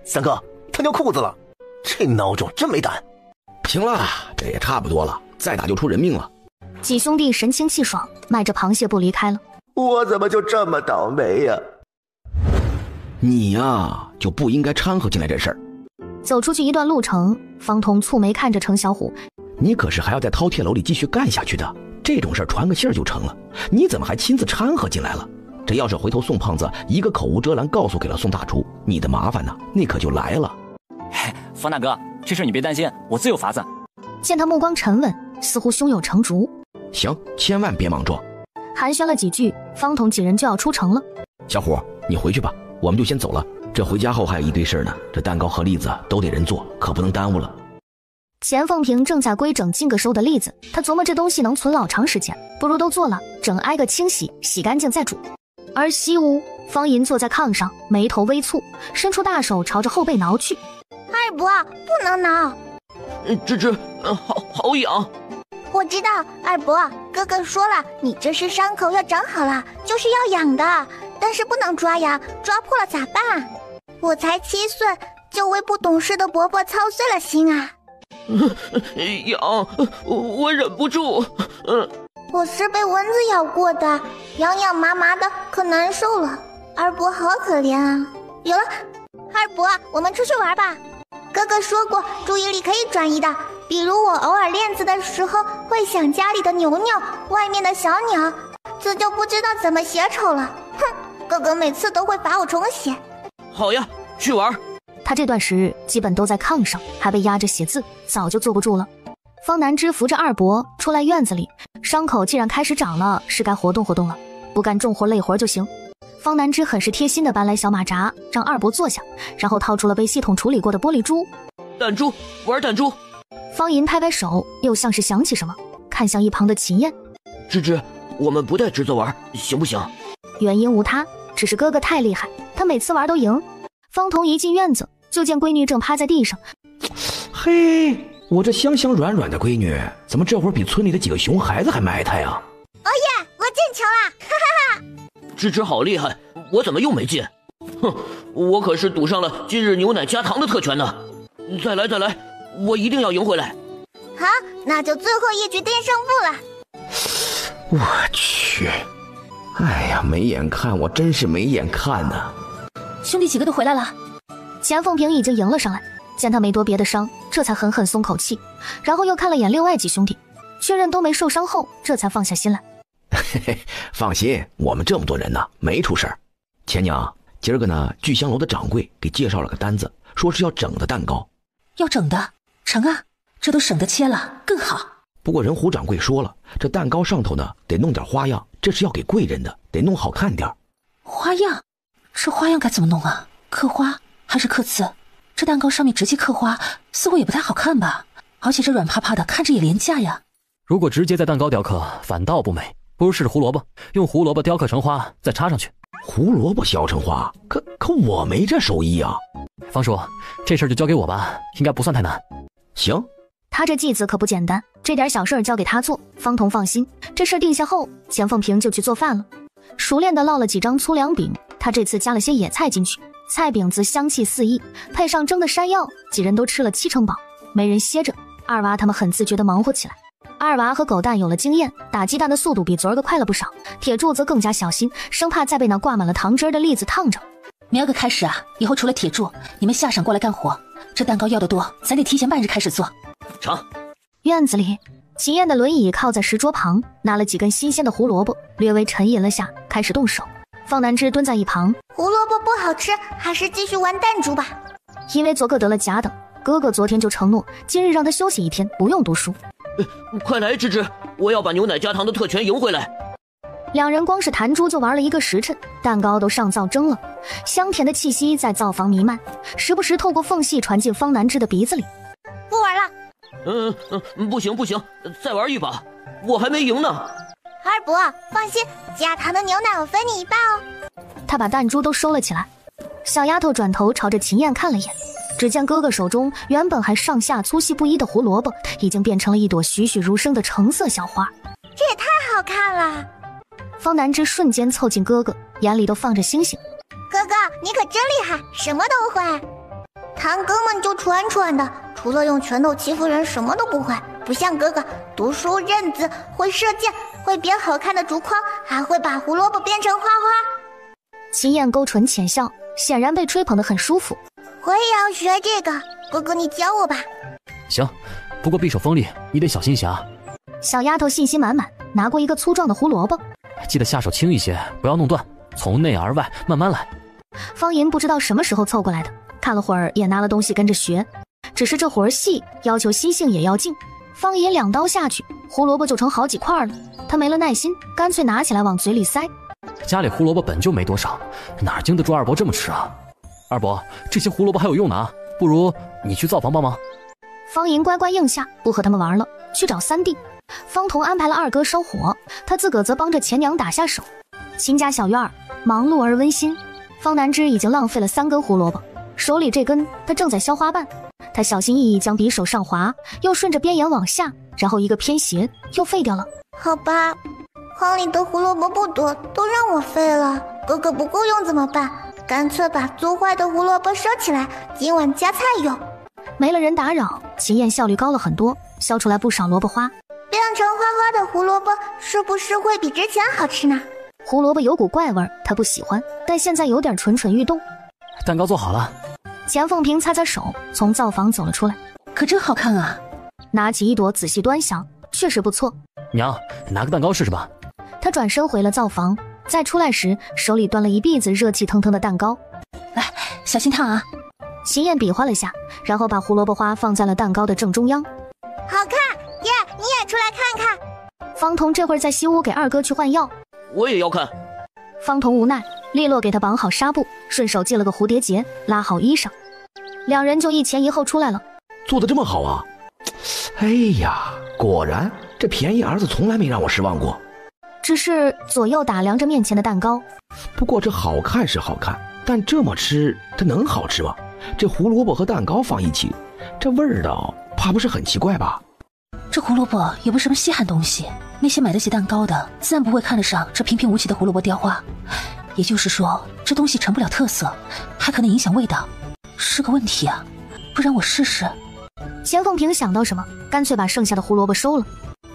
三哥，他尿裤子了，这孬种真没胆。行了，这也差不多了，再打就出人命了。几兄弟神清气爽，迈着螃蟹步离开了。我怎么就这么倒霉呀？你呀，就不应该掺和进来这事儿。走出去一段路程，方彤蹙眉看着程小虎：“你可是还要在饕餮楼里继续干下去的，这种事儿传个信儿就成了，你怎么还亲自掺和进来了？这要是回头宋胖子一个口无遮拦告诉给了宋大厨，你的麻烦呢，那可就来了。”方大哥，这事你别担心，我自有法子。见他目光沉稳，似乎胸有成竹。行，千万别莽撞。寒暄了几句，方彤几人就要出城了。小虎，你回去吧，我们就先走了。这回家后还有一堆事呢，这蛋糕和栗子都得人做，可不能耽误了。钱凤萍正在规整金个收的栗子，她琢磨这东西能存老长时间，不如都做了，整挨个清洗，洗干净再煮。而西屋方银坐在炕上，眉头微蹙，伸出大手朝着后背挠去。二伯，不能挠。芝芝，好痒。我知道，二伯，哥哥说了，你这是伤口要长好了，就是要养的，但是不能抓痒，抓破了咋办？我才7岁，就为不懂事的伯伯操碎了心啊！痒，我忍不住。我是被蚊子咬过的，痒痒麻麻的，可难受了。二伯好可怜啊！有了，二伯，我们出去玩吧。哥哥说过，注意力可以转移的，比如我偶尔练字的时候会想家里的牛牛，外面的小鸟，这就不知道怎么写丑了。哼，哥哥每次都会罚我重写。好呀，去玩。他这段时日基本都在炕上，还被压着写字，早就坐不住了。方南之扶着二伯出来院子里，伤口既然开始长了，是该活动活动了，不干重活累活就行。方南之很是贴心地搬来小马扎，让二伯坐下，然后掏出了被系统处理过的玻璃珠。弹珠，玩弹珠。方银拍拍手，又像是想起什么，看向一旁的秦燕。芝芝，我们不带侄子玩，行不行？原因无他，只是哥哥太厉害，他每次玩都赢。方童一进院子，就见闺女正趴在地上。嘿，我这香香软软的闺女，怎么这会儿比村里的几个熊孩子还埋汰呀？哦耶，我进球了，哈哈哈！芝芝好厉害，我怎么又没进？哼，我可是赌上了今日牛奶加糖的特权呢！再来，我一定要赢回来。好，那就最后一局定胜负了。我去，哎呀，没眼看，我真是没眼看呐！兄弟几个都回来了，钱凤平已经迎了上来，见他没多别的伤，这才狠狠松口气，然后又看了眼另外几兄弟，确认都没受伤后，这才放下心来。嘿嘿，放心，我们这么多人呢，没出事儿。钱娘，今儿个呢，聚香楼的掌柜给介绍了个单子，说是要整的蛋糕。要整的，成啊，这都省得切了，更好。不过人胡掌柜说了，这蛋糕上头呢得弄点花样，这是要给贵人的，得弄好看点。花样？这花样该怎么弄啊？刻花还是刻字？这蛋糕上面直接刻花，似乎也不太好看吧？而且这软趴趴的，看着也廉价呀。如果直接在蛋糕雕刻，反倒不美。不如试试胡萝卜，用胡萝卜雕刻成花，再插上去。胡萝卜削成花，可我没这手艺啊。方叔，这事儿就交给我吧，应该不算太难。行。他这继子可不简单，这点小事儿交给他做，方童放心。这事儿定下后，钱凤平就去做饭了，熟练地烙了几张粗粮饼，他这次加了些野菜进去，菜饼子香气四溢，配上蒸的山药，几人都吃了7成饱，没人歇着。二娃他们很自觉地忙活起来。二娃和狗蛋有了经验，打鸡蛋的速度比昨儿个快了不少。铁柱则更加小心，生怕再被那挂满了糖汁的栗子烫着。明儿个开始啊，以后除了铁柱，你们下场过来干活。这蛋糕要得多，咱得提前半日开始做。成。院子里，秦燕的轮椅靠在石桌旁，拿了几根新鲜的胡萝卜，略微沉吟了下，开始动手。方南之蹲在一旁，胡萝卜不好吃，还是继续玩弹珠吧。因为昨个得了甲等，哥哥昨天就承诺，今日让他休息1天，不用读书。快来，芝芝，我要把牛奶加糖的特权赢回来。两人光是弹珠就玩了1个时辰，蛋糕都上灶蒸了，香甜的气息在灶房弥漫，时不时透过缝隙传进方南之的鼻子里。不玩了。不行，再玩一把，我还没赢呢。二伯，放心，加糖的牛奶我分你1半哦。他把弹珠都收了起来。小丫头转头朝着秦燕看了眼，只见哥哥手中原本还上下粗细不一的胡萝卜，已经变成了一朵栩栩如生的橙色小花。这也太好看了！方南之瞬间凑近哥哥，眼里都放着星星。哥哥，你可真厉害，什么都会。堂哥们就蠢蠢的，除了用拳头欺负人，什么都不会。不像哥哥，读书认字，会射箭，会编好看的竹筐，还会把胡萝卜编成花花。秦燕勾唇浅笑，显然被吹捧得很舒服。我也要学这个，哥哥你教我吧。行，不过匕首锋利，你得小心些啊。小丫头信心满满，拿过一个粗壮的胡萝卜，记得下手轻一些，不要弄断，从内而外慢慢来。方银不知道什么时候凑过来的，看了会儿也拿了东西跟着学，只是这活儿细，要求心性也要静。方银2刀下去，胡萝卜就成好几块了，他没了耐心，干脆拿起来往嘴里塞。家里胡萝卜本就没多少，哪经得住二伯这么吃啊？二伯，这些胡萝卜还有用呢啊，不如你去灶房帮忙。方银乖乖应下，不和他们玩了，去找三弟。方童安排了二哥烧火，他自个则帮着钱娘打下手。秦家小院儿忙碌而温馨，方南枝已经浪费了3根胡萝卜，手里这根他正在削花瓣。他小心翼翼将匕首上滑，又顺着边沿往下，然后一个偏斜又废掉了。好吧，筐里的胡萝卜不多，都让我废了。哥哥不够用怎么办？干脆把做坏的胡萝卜收起来，今晚加菜用。没了人打扰，秦燕效率高了很多，削出来不少萝卜花。变成花花的胡萝卜是不是会比之前好吃呢？胡萝卜有股怪味，他不喜欢，但现在有点蠢蠢欲动。蛋糕做好了。钱凤萍擦擦手，从灶房走了出来。可真好看啊！拿起一朵仔细端详，确实不错。娘，拿个蛋糕试试吧。他转身回了灶房，再出来时手里端了一篦子热气腾腾的蛋糕。来，小心烫啊！秦燕比划了下，然后把胡萝卜花放在了蛋糕的正中央。好看耶！你也出来看看。方彤这会儿在西屋给二哥去换药。我也要看。方彤无奈，利落给他绑好纱布，顺手系了个蝴蝶结，拉好衣裳，两人就一前一后出来了。做得这么好啊！哎呀，果然这便宜儿子从来没让我失望过。只是左右打量着面前的蛋糕。不过这好看是好看，但这么吃它能好吃吗？这胡萝卜和蛋糕放一起，这味道怕不是很奇怪吧？这胡萝卜也不是什么稀罕东西，那些买得起蛋糕的自然不会看得上这平平无奇的胡萝卜雕花。也就是说，这东西成不了特色，还可能影响味道，是个问题啊。不然我试试。钱凤萍想到什么，干脆把剩下的胡萝卜收了。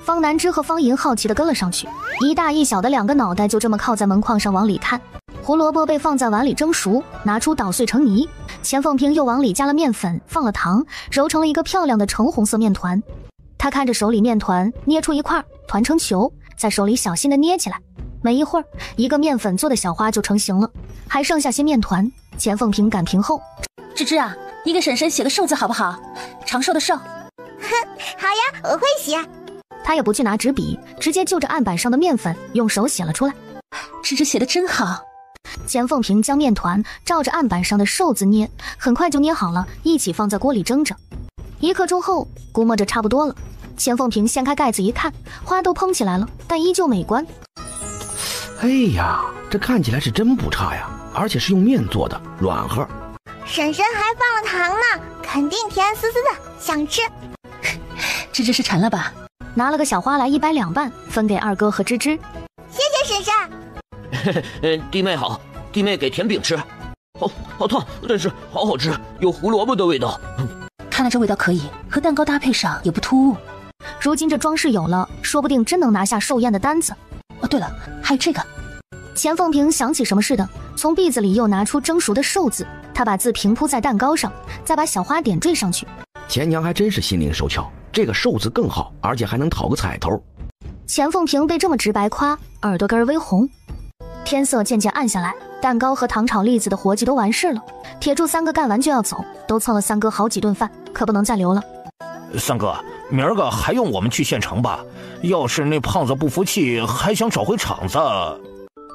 方南枝和方银好奇地跟了上去，一大一小的2个脑袋就这么靠在门框上往里看。胡萝卜被放在碗里蒸熟，拿出捣碎成泥。钱凤萍又往里加了面粉，放了糖，揉成了一个漂亮的橙红色面团。他看着手里面团捏出一块，团成球，在手里小心地捏起来。没一会儿，一个面粉做的小花就成型了，还剩下些面团。钱凤萍感评后，芝芝啊，你给婶婶写个寿字好不好？长寿的寿。哼，好呀，我会写。他也不去拿纸笔，直接就着案板上的面粉用手写了出来。芝芝写的真好。钱凤萍将面团照着案板上的寿字捏，很快就捏好了，一起放在锅里蒸着。1刻钟后，估摸着差不多了。钱凤萍掀开盖子一看，花都蓬起来了，但依旧美观。哎呀，这看起来是真不差呀，而且是用面做的，软和。婶婶还放了糖呢，肯定甜丝丝的，想吃。芝芝是馋了吧？拿了个小花来一掰2半，分给二哥和芝芝。谢谢婶婶。弟妹好，弟妹给甜饼吃。好烫，但是好好吃，有胡萝卜的味道。看来这味道可以，和蛋糕搭配上也不突兀。如今这装饰有了，说不定真能拿下寿宴的单子。哦，对了，还有这个。钱凤萍想起什么似的，从篦子里又拿出蒸熟的寿字，她把字平铺在蛋糕上，再把小花点缀上去。钱娘还真是心灵手巧，这个寿字更好，而且还能讨个彩头。钱凤萍被这么直白夸，耳朵根微红。天色渐渐暗下来，蛋糕和糖炒栗子的活计都完事了。铁柱3个干完就要走，都蹭了3哥好几顿饭，可不能再留了。3哥，明儿个还用我们去县城吧？要是那胖子不服气，还想找回场子，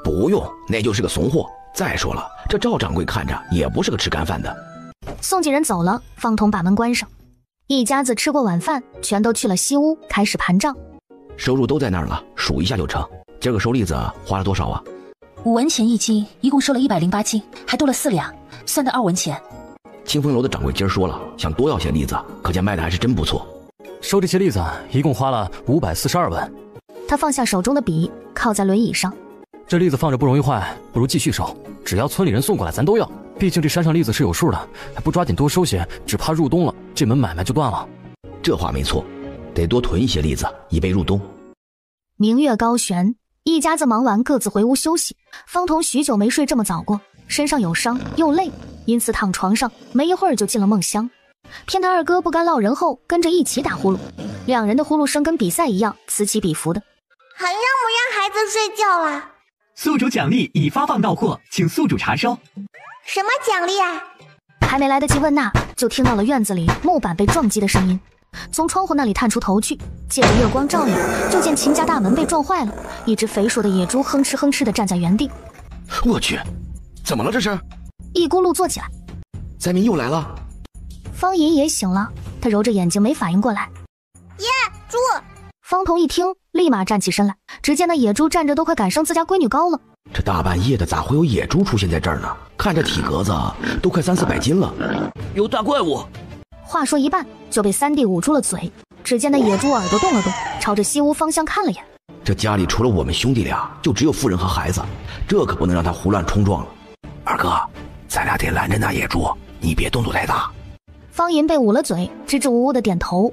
不用，那就是个怂货。再说了，这赵掌柜看着也不是个吃干饭的。送几人走了，方彤把门关上。一家子吃过晚饭，全都去了西屋，开始盘账。收入都在那儿了，数一下就成。今儿个收栗子花了多少啊？5文钱1斤，一共收了108斤，还多了4两，算的2文钱。清风楼的掌柜今儿说了，想多要些栗子，可见卖的还是真不错。收这些栗子一共花了542文。他放下手中的笔，靠在轮椅上。这栗子放着不容易坏，不如继续收。只要村里人送过来，咱都要。毕竟这山上栗子是有数的，不抓紧多收些，只怕入冬了，这门买卖就断了。这话没错，得多囤一些栗子，以备入冬。明月高悬，一家子忙完各自回屋休息。方彤许久没睡这么早过，身上有伤又累，因此躺床上没一会儿就进了梦乡。骗他二哥不甘落人后，跟着一起打呼噜，2人的呼噜声跟比赛一样，此起彼伏的。还让不让孩子睡觉啦？宿主奖励已发放到货，请宿主查收。什么奖励啊？还没来得及问那，就听到了院子里木板被撞击的声音。从窗户那里探出头去，借着月光照亮，就见秦家大门被撞坏了，一只肥硕的野猪哼哧哼哧地站在原地。我去，怎么了这是？一咕噜坐起来。灾民又来了。方银也醒了，他揉着眼睛没反应过来。耶，猪！方彤一听，立马站起身来，只见那野猪站着都快赶上自家闺女高了，这大半夜的咋会有野猪出现在这儿呢？看这体格子都快300-400斤了。有大怪物！话说一半就被三弟捂住了嘴。只见那野猪耳朵动了动，朝着西屋方向看了眼。这家里除了我们兄弟俩，就只有夫人和孩子，这可不能让他胡乱冲撞了。二哥，咱俩得拦着那野猪，你别动作太大。方银被捂了嘴，支支吾吾的点头。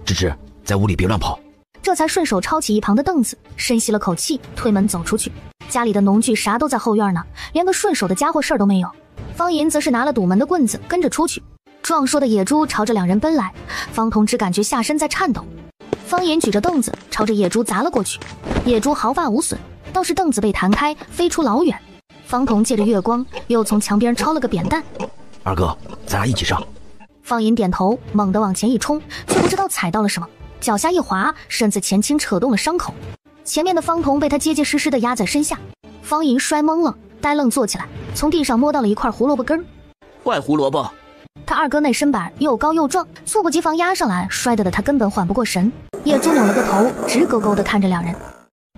芝芝，在屋里别乱跑。这才顺手抄起一旁的凳子，深吸了口气，推门走出去。家里的农具啥都在后院呢，连个顺手的家伙事儿都没有。方银则是拿了堵门的棍子跟着出去。壮硕的野猪朝着两人奔来，方童只感觉下身在颤抖。方银举着凳子朝着野猪砸了过去，野猪毫发无损，倒是凳子被弹开，飞出老远。方童借着月光，又从墙边抄了个扁担。二哥，咱俩一起上。方银点头，猛地往前一冲，却不知道踩到了什么，脚下一滑，身子前倾扯动了伤口。前面的方童被他结结实实地压在身下，方银摔懵了，呆愣坐起来，从地上摸到了一块胡萝卜根。坏胡萝卜！他二哥那身板又高又壮，猝不及防压上来，摔得他根本缓不过神。野猪扭了个头，直勾勾地看着两人。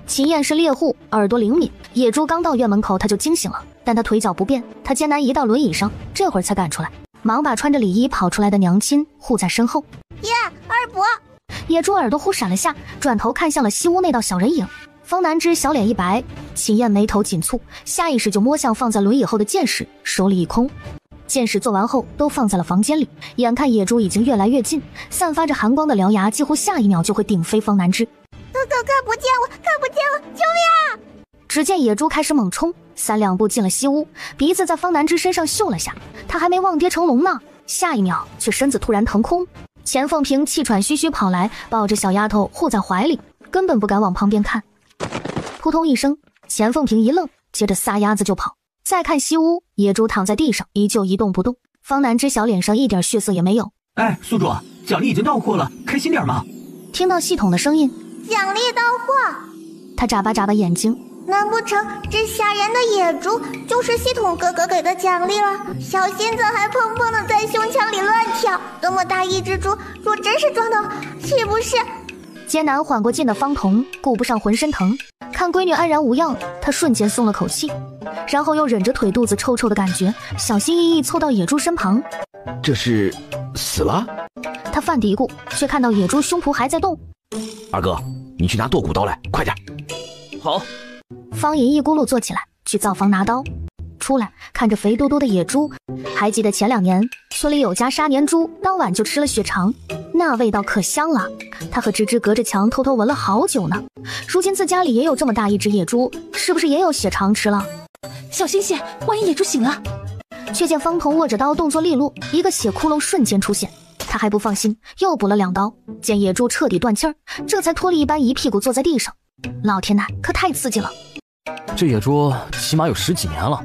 秦燕是猎户，耳朵灵敏，野猪刚到院门口他就惊醒了，但他腿脚不便，他艰难移到轮椅上，这会儿才赶出来，忙把穿着礼衣跑出来的娘亲护在身后。耶，二伯！野猪耳朵忽闪了下，转头看向了西屋那道小人影。方南之小脸一白，秦燕眉头紧蹙，下意识就摸向放在轮椅后的剑矢，手里一空。剑矢做完后都放在了房间里，眼看野猪已经越来越近，散发着寒光的獠牙几乎下一秒就会顶飞方南之。看不见我，看不见我，救命啊！只见野猪开始猛冲，3两步进了西屋，鼻子在方南之身上嗅了下，他还没忘跌成龙呢，下一秒却身子突然腾空。钱凤平气喘吁吁跑来，抱着小丫头护在怀里，根本不敢往旁边看。扑通一声，钱凤平一愣，接着撒丫子就跑。再看西屋，野猪躺在地上，依旧一动不动。方南之小脸上一点血色也没有。哎，宿主，奖励已经到货了，开心点嘛！听到系统的声音，奖励到货。他眨巴眨巴眼睛，难不成这吓人的野猪就是系统哥哥给的奖励了？小心脏还砰砰的在胸腔里乱跳，这么大一只猪，若真是撞到，岂不是？艰难缓过劲的方童顾不上浑身疼，看闺女安然无恙，他瞬间松了口气，然后又忍着腿肚子臭臭的感觉，小心翼翼凑到野猪身旁。这是死了？他犯嘀咕，却看到野猪胸脯还在动。二哥，你去拿剁骨刀来，快点！好。方银一咕噜坐起来，去灶房拿刀。出来看着肥嘟嘟的野猪，还记得前2年村里有家杀年猪，当晚就吃了血肠，那味道可香了。他和芝芝隔着墙偷偷闻了好久呢。如今自家里也有这么大一只野猪，是不是也有血肠吃了？小心些，万一野猪醒了。却见方童握着刀，动作利落，一个血窟窿瞬间出现。他还不放心，又补了2刀。见野猪彻底断气儿，这才脱力一般一屁股坐在地上。老天奶，可太刺激了！这野猪起码有10几年了，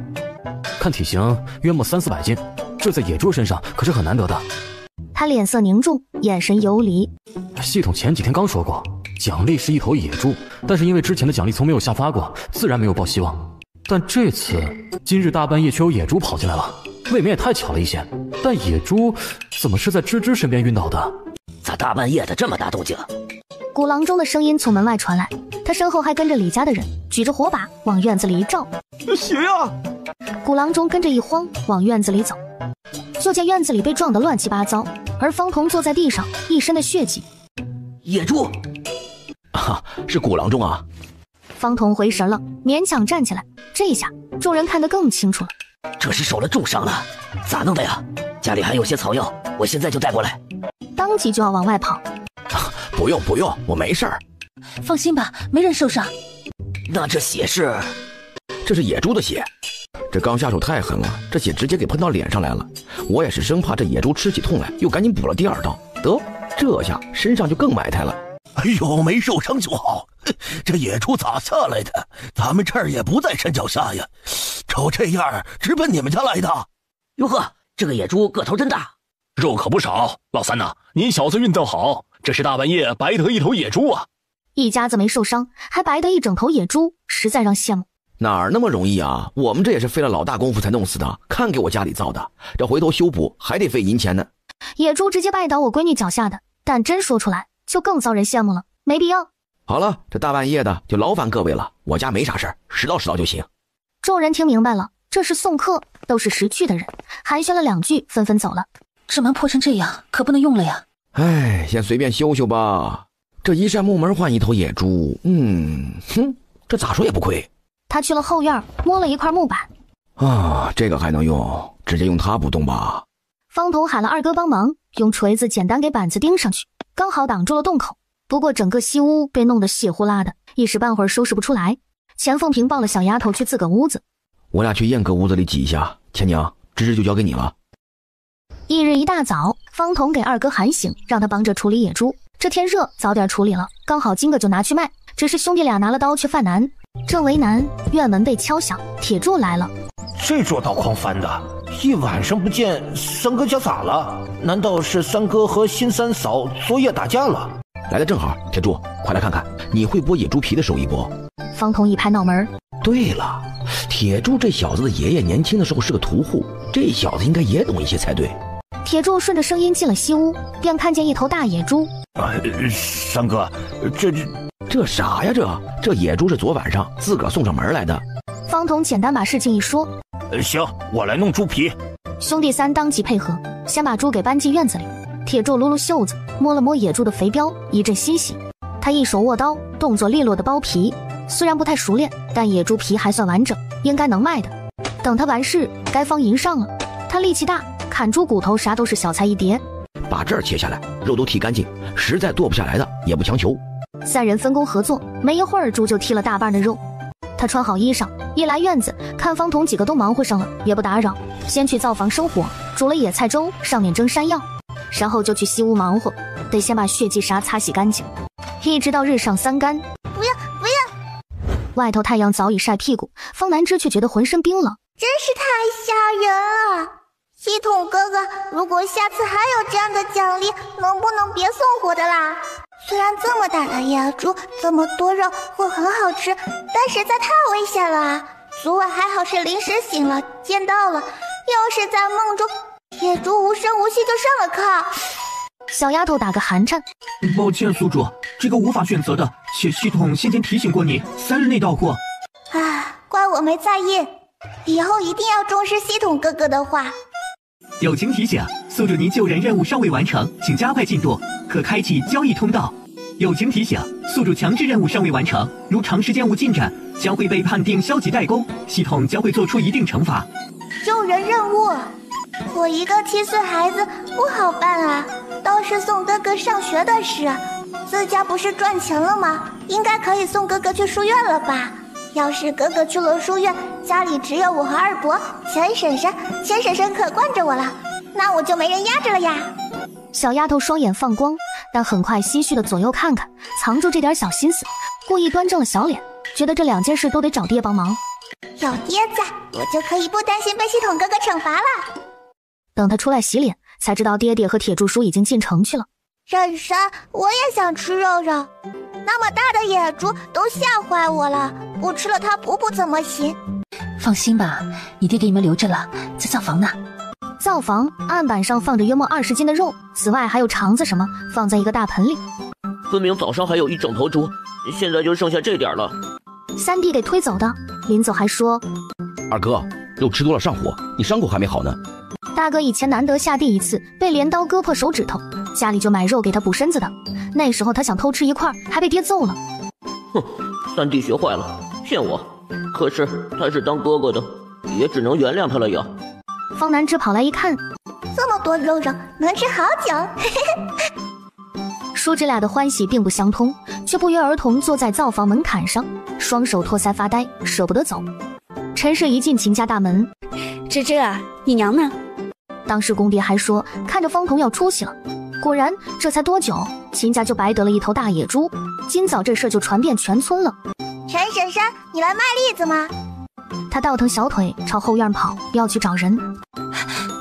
看体型约莫300-400斤，这在野猪身上可是很难得的。他脸色凝重，眼神游离。系统前几天刚说过，奖励是一头野猪，但是因为之前的奖励从没有下发过，自然没有抱希望。但这次今日大半夜却有野猪跑进来了，未免也太巧了一些。但野猪怎么是在芝芝身边晕倒的？咋大半夜的这么大动静？古郎中的声音从门外传来，他身后还跟着李家的人，举着火把往院子里一照。血呀！古郎中跟着一慌，往院子里走，就见院子里被撞得乱七八糟，而方童坐在地上，一身的血迹。野猪啊，是古郎中啊！方童回神了，勉强站起来，这下众人看得更清楚了。这是受了重伤了，咋弄的呀？家里还有些草药，我现在就带过来。当即就要往外跑。不用不用，我没事儿。放心吧，没人受伤。那这血是？这是野猪的血。这刚下手太狠了，这血直接给喷到脸上来了。我也是生怕这野猪吃起痛来，又赶紧补了第2刀。得，这下身上就更埋汰了。哎呦，没受伤就好。这野猪咋下来的？咱们这儿也不在山脚下呀。瞅这样，直奔你们家来的。哟呵，这个野猪个头真大，肉可不少。老三呐，您小子运道好，这是大半夜白得一头野猪啊！一家子没受伤，还白得一整头野猪，实在让羡慕。哪儿那么容易啊？我们这也是费了老大功夫才弄死的，看给我家里造的，这回头修补还得费银钱呢。野猪直接拜倒我闺女脚下的，但真说出来就更遭人羡慕了，没必要。好了，这大半夜的就劳烦各位了，我家没啥事儿，拾到就行。众人听明白了，这是送客，都是识趣的人，寒暄了2句，纷纷走了。这门破成这样，可不能用了呀。哎，先随便修修吧。这一扇木门换一头野猪，这咋说也不亏。他去了后院，摸了一块木板。啊，这个还能用，直接用它不动吧。方彤喊了二哥帮忙，用锤子简单给板子钉上去，刚好挡住了洞口。不过整个西屋被弄得血呼啦的，一时半会儿收拾不出来。钱凤萍抱了小丫头去自个屋子，我俩去燕哥屋子里挤一下。钱娘，芝芝就交给你了。翌日一大早，方彤给二哥喊醒，让他帮着处理野猪。这天热，早点处理了，刚好今个就拿去卖。只是兄弟俩拿了刀却犯难，正为难，院门被敲响，铁柱来了。这桌道狂翻的，一晚上不见，三哥家咋了？难道是三哥和新三嫂昨夜打架了？来的正好，铁柱，快来看看，你会剥野猪皮的手艺不？方彤一拍脑门，对了，铁柱这小子的爷爷年轻的时候是个屠户，这小子应该也懂一些才对。铁柱顺着声音进了西屋，便看见一头大野猪。三哥，这啥呀？这野猪是昨晚上自个儿送上门来的。方彤简单把事情一说，行，我来弄猪皮。兄弟三当即配合，先把猪给搬进院子里。铁柱撸撸袖子，摸了摸野猪的肥膘，一阵欣喜。他一手握刀，动作利落的剥皮，虽然不太熟练，但野猪皮还算完整，应该能卖的。等他完事，该方银上了。他力气大，砍猪骨头啥都是小菜一碟。把这儿切下来，肉都剔干净，实在剁不下来的也不强求。三人分工合作，没一会儿猪就剔了大半的肉。他穿好衣裳，一来院子，看方彤几个都忙活上了，也不打扰，先去灶房生火，煮了野菜粥，上面蒸山药，然后就去西屋忙活，得先把血迹啥擦洗干净，一直到日上三竿。不要！外头太阳早已晒屁股，方南枝却觉得浑身冰冷，真是太吓人了。系统哥哥，如果下次还有这样的奖励，能不能别送火的啦？虽然这么大的野猪，这么多肉会很好吃，但实在太危险了。昨晚还好是临时醒了，见到了，要是在梦中，野猪无声无息就上了炕。小丫头打个寒颤，抱歉宿主，这个无法选择的，且系统先前提醒过你，3日内到货。怪我没在意，以后一定要重视系统哥哥的话。友情提醒，宿主您救人任务尚未完成，请加快进度，可开启交易通道。友情提醒，宿主强制任务尚未完成，如长时间无进展，将会被判定消极怠工，系统将会做出一定惩罚。救人任务，我一个7岁孩子不好办啊，倒是送哥哥上学的事。自家不是赚钱了吗？应该可以送哥哥去书院了吧？要是哥哥去了书院，家里只有我和二伯、钱婶婶可惯着我了，那我就没人压着了呀。小丫头双眼放光，但很快心虚的左右看看，藏住这点小心思，故意端正了小脸，觉得这2件事都得找爹帮忙。有爹在，我就可以不担心被系统哥哥惩罚了。等他出来洗脸，才知道爹爹和铁柱叔已经进城去了。婶婶，我也想吃肉肉，那么大的野猪都吓坏我了，不吃了它补补怎么行？放心吧，你爹给你们留着了，在灶房呢。灶房案板上放着约莫20斤的肉，此外还有肠子什么，放在一个大盆里。分明早上还有一整头猪，现在就剩下这点了。三弟给推走的，临走还说：“二哥，肉吃多了上火，你伤口还没好呢。”大哥以前难得下地一次，被镰刀割破手指头，家里就买肉给他补身子的。那时候他想偷吃一块，还被爹揍了。哼，三弟学坏了，骗我。可是他是当哥哥的，也只能原谅他了呀。方南枝跑来一看，这么多肉肉，能吃好久。叔侄俩的欢喜并不相通，却不约而同坐在灶房门槛上，双手托腮发呆，舍不得走。陈氏一进秦家大门，芝芝啊，你娘呢？当时公爹还说看着方彤要出息了，果然这才多久，秦家就白得了一头大野猪。今早这事就传遍全村了。陈婶婶，你来卖栗子吗？他倒腾小腿朝后院跑，要去找人。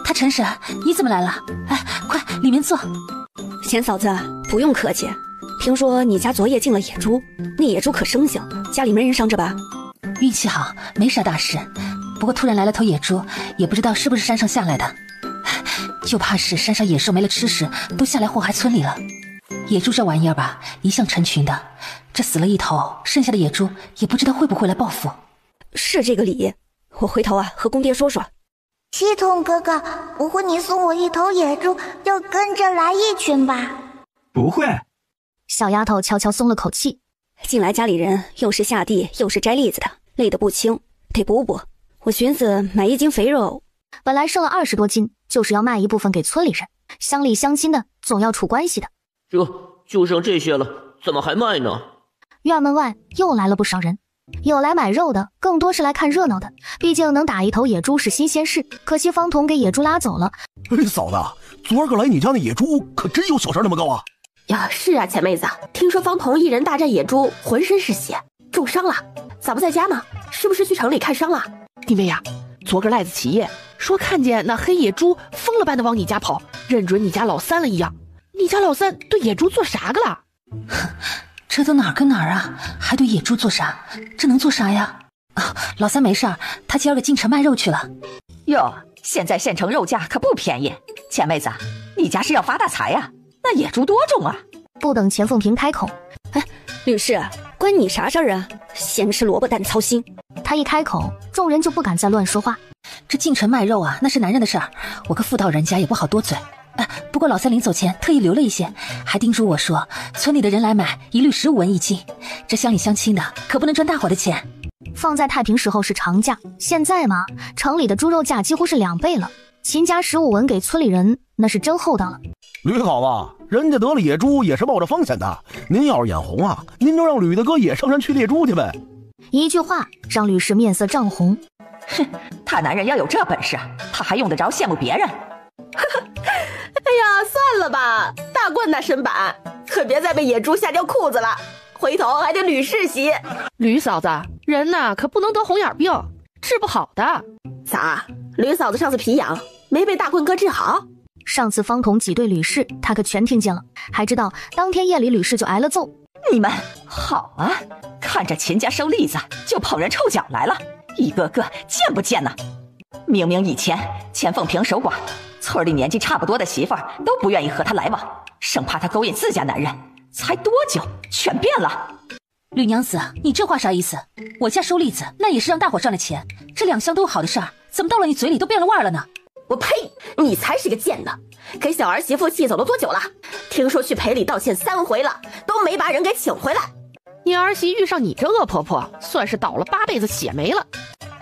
他陈婶，你怎么来了？哎，快里面坐。贤嫂子，不用客气。听说你家昨夜进了野猪，那野猪可生性，家里没人伤着吧？运气好，没啥大事。不过突然来了头野猪，也不知道是不是山上下来的，就怕是山上野兽没了吃食，都下来祸害村里了。野猪这玩意儿吧，一向成群的，这死了一头，剩下的野猪也不知道会不会来报复。是这个理，我回头啊和公爹说说。系统哥哥，不会你送我一头野猪就跟着来一群吧？不会。小丫头悄悄松了口气。近来家里人又是下地又是摘栗子的，累得不轻，得补补。我寻思买1斤肥肉，本来剩了20多斤，就是要卖一部分给村里人，乡里乡亲的总要处关系的。这就剩这些了，怎么还卖呢？院门外又来了不少人，有来买肉的，更多是来看热闹的。毕竟能打一头野猪是新鲜事，可惜方彤给野猪拉走了。嫂子，昨儿个来你家那野猪可真有小山那么高啊！呀，是啊，钱妹子，听说方彤一人大战野猪，浑身是血，重伤了，咋不在家呢？是不是去城里看伤了？因为呀，昨个赖子起夜，说看见那黑野猪疯了般的往你家跑，认准你家老三了一样。你家老三对野猪做啥个了？这都哪儿跟哪儿啊？还对野猪做啥？这能做啥呀？老三没事儿，他今儿个进城卖肉去了。哟，现在县城肉价可不便宜，钱妹子，你家是要发大财呀？那野猪多重啊？不等钱凤萍开口，哎，律师，关你啥事儿啊？咸吃萝卜淡操心。他一开口，众人就不敢再乱说话。这进城卖肉啊，那是男人的事儿，我个妇道人家也不好多嘴。不过老三临走前特意留了一些，还叮嘱我说，村里的人来买，一律15文1斤。这乡里乡亲的可不能赚大伙的钱。放在太平时候是常价，现在嘛，城里的猪肉价几乎是2倍了。秦家15文给村里人，那是真厚道了。吕好啊，人家得了野猪也是冒着风险的，您要是眼红啊，您就让吕大哥也上山去猎猪去呗。一句话让吕氏面色涨红。哼，他男人要有这本事，他还用得着羡慕别人？哎呀，算了吧，大棍那身板，可别再被野猪吓掉裤子了，回头还得吕世袭。吕嫂子，人呐可不能得红眼病，治不好的。咋？吕嫂子上次皮痒没被大棍哥治好？上次方彤挤兑吕氏，他可全听见了，还知道当天夜里吕氏就挨了揍。你们好啊，看着秦家收栗子就捧人臭脚来了，一个个贱不贱呢？明明以前钱凤萍守寡，村里年纪差不多的媳妇儿都不愿意和他来往，生怕他勾引自家男人。才多久，全变了。吕娘子，你这话啥意思？我家收栗子那也是让大伙赚了钱，这2乡都有好的事儿，怎么到了你嘴里都变了味儿了呢？我呸！你才是个贱的，给小儿媳妇气走了多久了？听说去赔礼道歉3回了，都没把人给请回来。你儿媳遇上你这恶婆婆，算是倒了8辈子血霉了。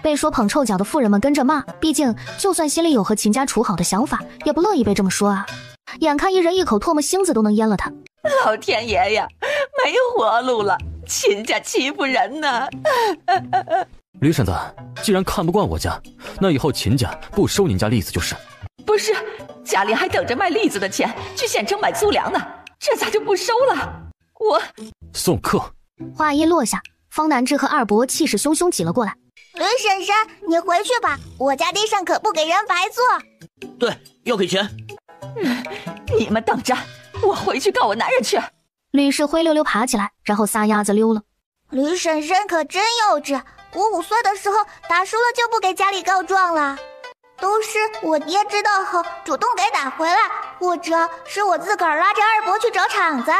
被说捧臭脚的妇人们跟着骂，毕竟就算心里有和秦家处好的想法，也不乐意被这么说啊。眼看一人一口唾沫星子都能淹了他，老天爷呀，没活路了，秦家欺负人呢。吕婶子，既然看不惯我家，那以后秦家不收您家栗子就是。不是，家里还等着卖栗子的钱去县城买粗粮呢，这咋就不收了？我送客。话一落下，方南志和二伯气势汹汹挤了过来。吕婶婶，你回去吧，我家地上可不给人白做。对，要给钱。你们等着，我回去告我男人去。吕氏灰溜溜爬起来，然后撒丫子溜了。吕婶婶可真幼稚，我5岁的时候打输了就不给家里告状了，都是我爹知道后主动给打回来，或者是我自个儿拉着二伯去找场子。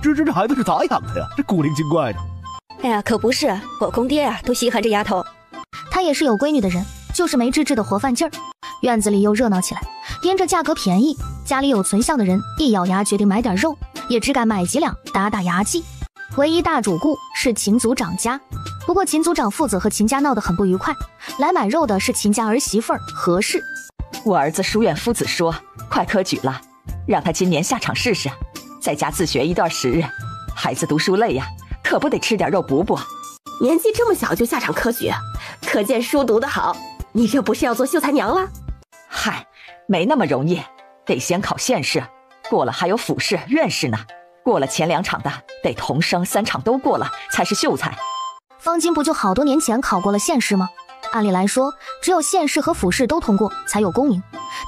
这孩子是咋养的呀？这古灵精怪的。哎呀，可不是，我公爹啊都稀罕这丫头。他也是有闺女的人，就是没芝芝的活泛劲儿。院子里又热闹起来，因着价格便宜，家里有存项的人一咬牙决定买点肉，也只敢买几两打打牙祭。唯一大主顾是秦族长家，不过秦族长父子和秦家闹得很不愉快，来买肉的是秦家儿媳妇何氏。我儿子书院夫子说快科举了，让他今年下场试试，在家自学一段时日。孩子读书累呀，可不得吃点肉补补。年纪这么小就下场科举，可见书读得好。你这不是要做秀才娘了？嗨，没那么容易，得先考县试，过了还有府试、院试呢。过了前2场的，得同生3场都过了才是秀才。方金不就好多年前考过了县试吗？按理来说，只有县试和府试都通过才有功名。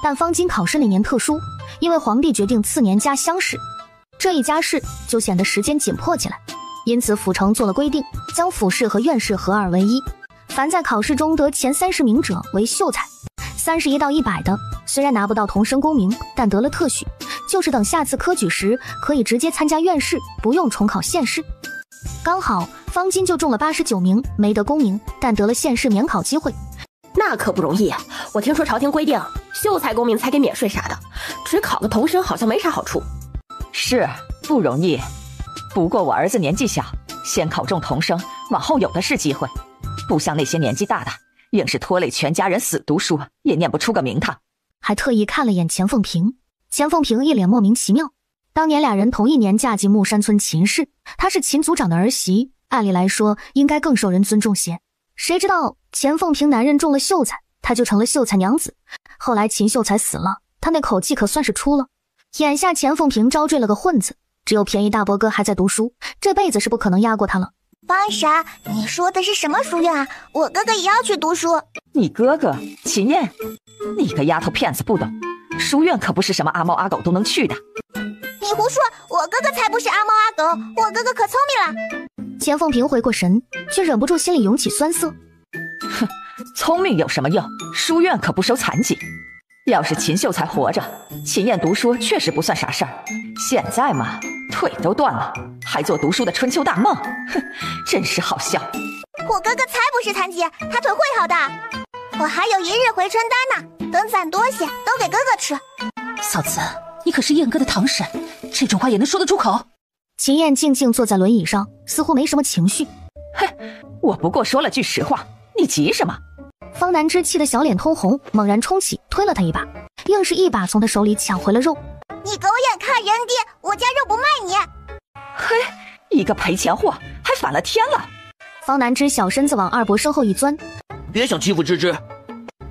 但方金考试那年特殊，因为皇帝决定次年加乡试，这一加试就显得时间紧迫起来。因此府城做了规定，将府试和院试合2为1。凡在考试中得前30名者为秀才，31到100的虽然拿不到同生功名，但得了特许，就是等下次科举时可以直接参加院试，不用重考县试。刚好方金就中了89名，没得功名，但得了县试免考机会。那可不容易，我听说朝廷规定，秀才功名才给免税啥的，只考个童生好像没啥好处。是不容易，不过我儿子年纪小，先考中童生，往后有的是机会，不像那些年纪大的，硬是拖累全家人死读书，也念不出个名堂。还特意看了眼钱凤平，钱凤平一脸莫名其妙。当年俩人同一年嫁进木山村秦氏，她是秦族长的儿媳，按理来说应该更受人尊重些。谁知道钱凤平男人中了秀才，她就成了秀才娘子。后来秦秀才死了，她那口气可算是出了。眼下钱凤平招赘了个混子，只有便宜大伯哥还在读书，这辈子是不可能压过他了。方婶，你说的是什么书院啊？我哥哥也要去读书。你哥哥秦燕，你个丫头片子不懂，书院可不是什么阿猫阿狗都能去的。你胡说，我哥哥才不是阿猫阿狗，我哥哥可聪明了。钱凤平回过神，却忍不住心里涌起酸涩。哼，聪明有什么用？书院可不收残疾。要是秦秀才活着，秦燕读书确实不算啥事儿。现在嘛，腿都断了，还做读书的春秋大梦，哼，真是好笑。我哥哥才不是残疾，他腿会好的。我还有1日回春丹呢，等攒多些都给哥哥吃。嫂子，你可是燕哥的堂婶，这种话也能说得出口？秦燕静静坐在轮椅上，似乎没什么情绪。哼，我不过说了句实话，你急什么？方南之气得小脸通红，猛然冲起，推了他一把，硬是一把从他手里抢回了肉。你狗眼看人低，我家肉不卖你。嘿，一个赔钱货，还反了天了。方南之小身子往二伯身后一钻，别想欺负芝芝。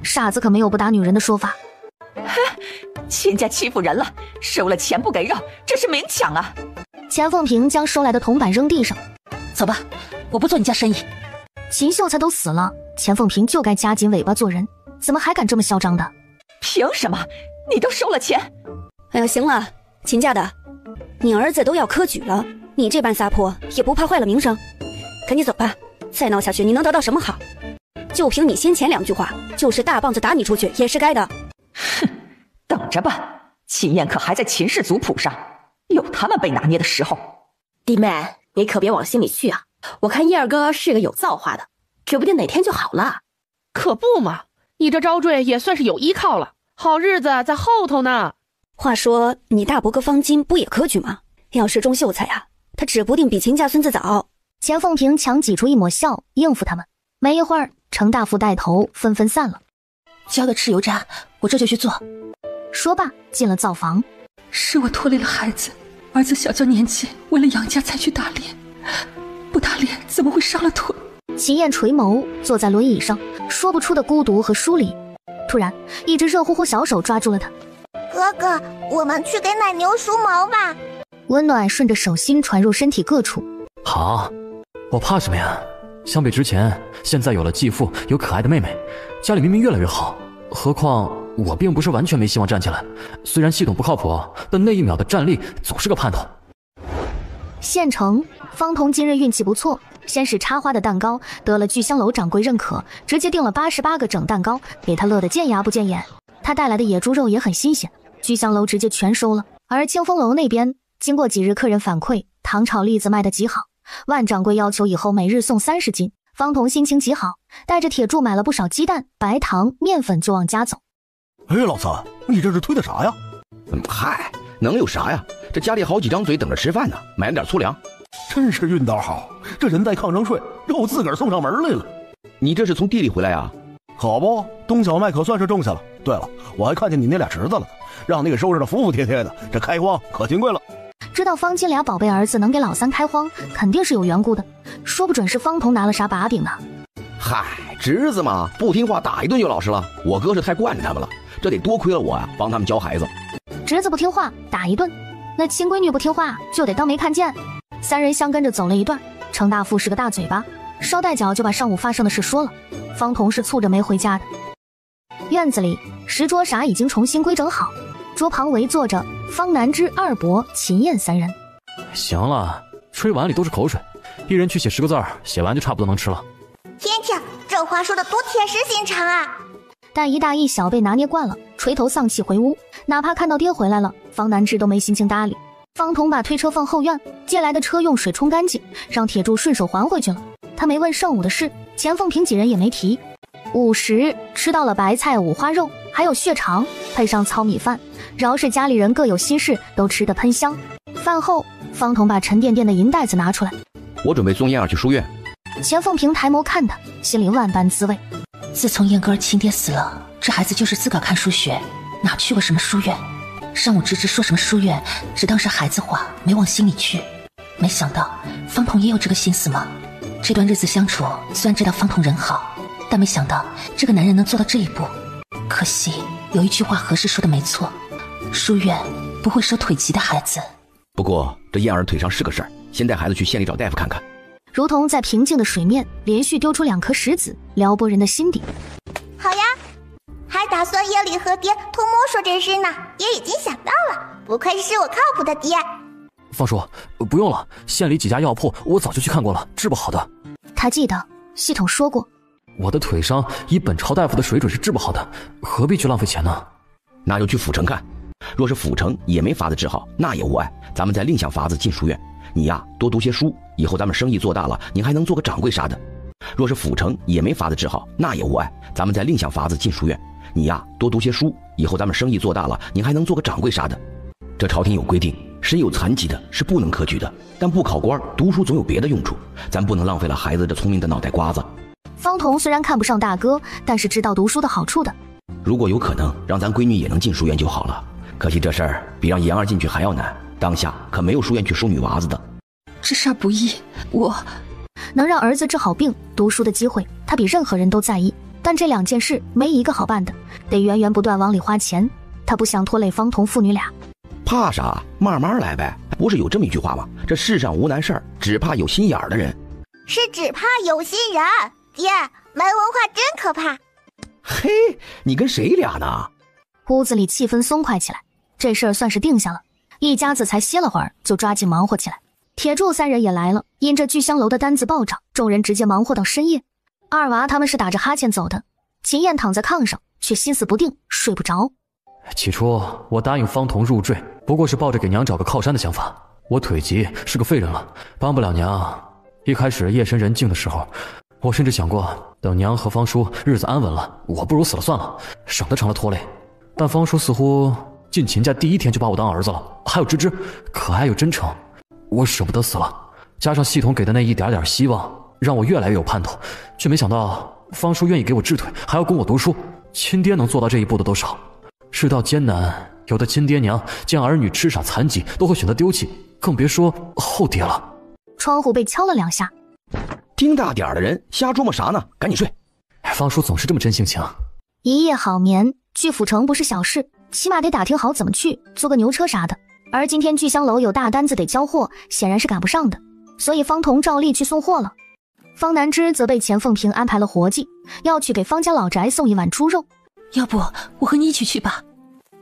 傻子可没有不打女人的说法。嘿，秦家欺负人了，收了钱不给肉，这是明抢啊！钱凤平将收来的铜板扔地上，走吧，我不做你家生意。秦秀才都死了，钱凤平就该夹紧尾巴做人，怎么还敢这么嚣张的？凭什么？你都收了钱？哎呀，行了，秦家的，你儿子都要科举了，你这般撒泼也不怕坏了名声？赶紧走吧，再闹下去你能得到什么好？就凭你先前2句话，就是大棒子打你出去也是该的。哼，等着吧，秦燕可还在秦氏族谱上，有他们被拿捏的时候。弟妹，你可别往心里去啊！我看燕儿哥是个有造化的，指不定哪天就好了。可不嘛，你这招赘也算是有依靠了，好日子在后头呢。话说你大伯哥方金不也科举吗？要是中秀才啊，他指不定比秦家孙子早。钱凤平强挤出一抹笑应付他们。没一会儿，程大夫带头纷纷散了。交的蚩尤渣，我这就去做。说罢进了灶房。是我拖累了孩子，儿子小娇年纪，为了养家才去打猎，不打猎怎么会伤了腿？秦燕垂眸坐在轮椅上，说不出的孤独和疏离。突然一只热乎乎小手抓住了他。哥哥，我们去给奶牛梳毛吧。温暖顺着手心传入身体各处。好，我怕什么呀？相比之前，现在有了继父，有可爱的妹妹，家里明明越来越好。何况我并不是完全没希望站起来，虽然系统不靠谱，但那一秒的战力总是个盼头。县城，方彤今日运气不错，先是插花的蛋糕得了聚香楼掌柜认可，直接订了88个整蛋糕，给他乐得见牙不见眼。他带来的野猪肉也很新鲜，聚香楼直接全收了。而清风楼那边，经过几日客人反馈，糖炒栗子卖得极好，万掌柜要求以后每日送30斤。方彤心情极好，带着铁柱买了不少鸡蛋、白糖、面粉就往家走。哎，老三，你这是推的啥呀？嗨，能有啥呀？这家里好几张嘴等着吃饭呢，买了点粗粮。真是运道好，这人在炕上睡，肉自个儿送上门来了。你这是从地里回来啊？可不，冬小麦可算是种下了。对了，我还看见你那俩侄子了，让你给收拾的服服帖帖的，这开荒可金贵了。知道方金俩宝贝儿子能给老三开荒，肯定是有缘故的，说不准是方彤拿了啥把柄呢。嗨，侄子嘛，不听话打一顿就老实了。我哥是太惯着他们了，这得多亏了我呀，帮他们教孩子。侄子不听话打一顿，那亲闺女不听话就得当没看见。三人相跟着走了一段，程大富是个大嘴巴，捎带脚就把上午发生的事说了。方彤是蹙着眉回家的。院子里石桌啥已经重新规整好，桌旁围坐着方南之、二伯、秦燕3人。行了，吹碗里都是口水，一人去写10个字，写完就差不多能吃了。天天，这话说的多铁石心肠啊！但一大一小被拿捏惯了，垂头丧气回屋，哪怕看到爹回来了，方南之都没心情搭理。方彤把推车放后院，借来的车用水冲干净，让铁柱顺手还回去了。他没问上午的事，钱凤萍几人也没提。午时吃到了白菜、五花肉，还有血肠，配上糙米饭，饶是家里人各有心事，都吃得喷香。饭后，方彤把沉甸甸的银袋子拿出来，我准备送燕儿去书院。钱凤萍抬眸看他，心里万般滋味。自从燕哥儿亲爹死了，这孩子就是自个儿看书学，哪去过什么书院？上午芝芝说什么书院，只当是孩子话，没往心里去。没想到方彤也有这个心思吗？这段日子相处，虽然知道方彤人好，但没想到这个男人能做到这一步。可惜有一句话何时说的没错，书院不会收腿疾的孩子。不过这燕儿腿上是个事儿，先带孩子去县里找大夫看看。如同在平静的水面连续丢出2颗石子，撩拨人的心底。好呀，还打算夜里和爹偷摸说这事呢，爹已经想到了，不愧是我靠谱的爹。方叔，不用了，县里几家药铺我早就去看过了，治不好的。他记得系统说过，我的腿伤以本朝大夫的水准是治不好的，何必去浪费钱呢？那就去府城看，若是府城也没法子治好，那也无碍，咱们再另想法子进书院。你呀，多读些书，以后咱们生意做大了，你还能做个掌柜啥的。若是府城也没法子治好，那也无碍，咱们再另想法子进书院。你呀，多读些书，以后咱们生意做大了，你还能做个掌柜啥的。这朝廷有规定，身有残疾的是不能科举的，但不考官，读书总有别的用处，咱不能浪费了孩子这聪明的脑袋瓜子。方彤虽然看不上大哥，但是知道读书的好处的。如果有可能让咱闺女也能进书院就好了，可惜这事儿比让妍儿进去还要难，当下可没有书院去收女娃子的。这事儿不易，我能让儿子治好病、读书的机会，他比任何人都在意。但这2件事没一个好办的，得源源不断往里花钱。他不想拖累方彤父女俩。怕啥？慢慢来呗。不是有这么一句话吗？这世上无难事儿，只怕有心眼儿的人。是只怕有心人。爹，没文化真可怕。嘿，你跟谁俩呢？屋子里气氛松快起来，这事儿算是定下了。一家子才歇了会儿，就抓紧忙活起来。铁柱3人也来了，因这聚香楼的单子暴涨，众人直接忙活到深夜。二娃他们是打着哈欠走的，秦燕躺在炕上，却心思不定，睡不着。起初我答应方彤入赘，不过是抱着给娘找个靠山的想法。我腿疾，是个废人了，帮不了娘。一开始夜深人静的时候，我甚至想过，等娘和方叔日子安稳了，我不如死了算了，省得成了拖累。但方叔似乎进秦家第1天就把我当儿子了，还有芝芝，可爱又真诚，我舍不得死了。加上系统给的那一点点希望，让我越来越有盼头，却没想到方叔愿意给我治腿，还要供我读书。亲爹能做到这一步的都少，世道艰难，有的亲爹娘见儿女痴傻残疾都会选择丢弃，更别说后爹了。窗户被敲了2下，丁大点的人瞎琢磨啥呢？赶紧睡。方叔总是这么真性情。一夜好眠，去府城不是小事，起码得打听好怎么去，坐个牛车啥的。而今天聚香楼有大单子得交货，显然是赶不上的，所以方彤照例去送货了。方南枝则被钱凤萍安排了活计，要去给方家老宅送1碗猪肉。要不我和你一起去吧？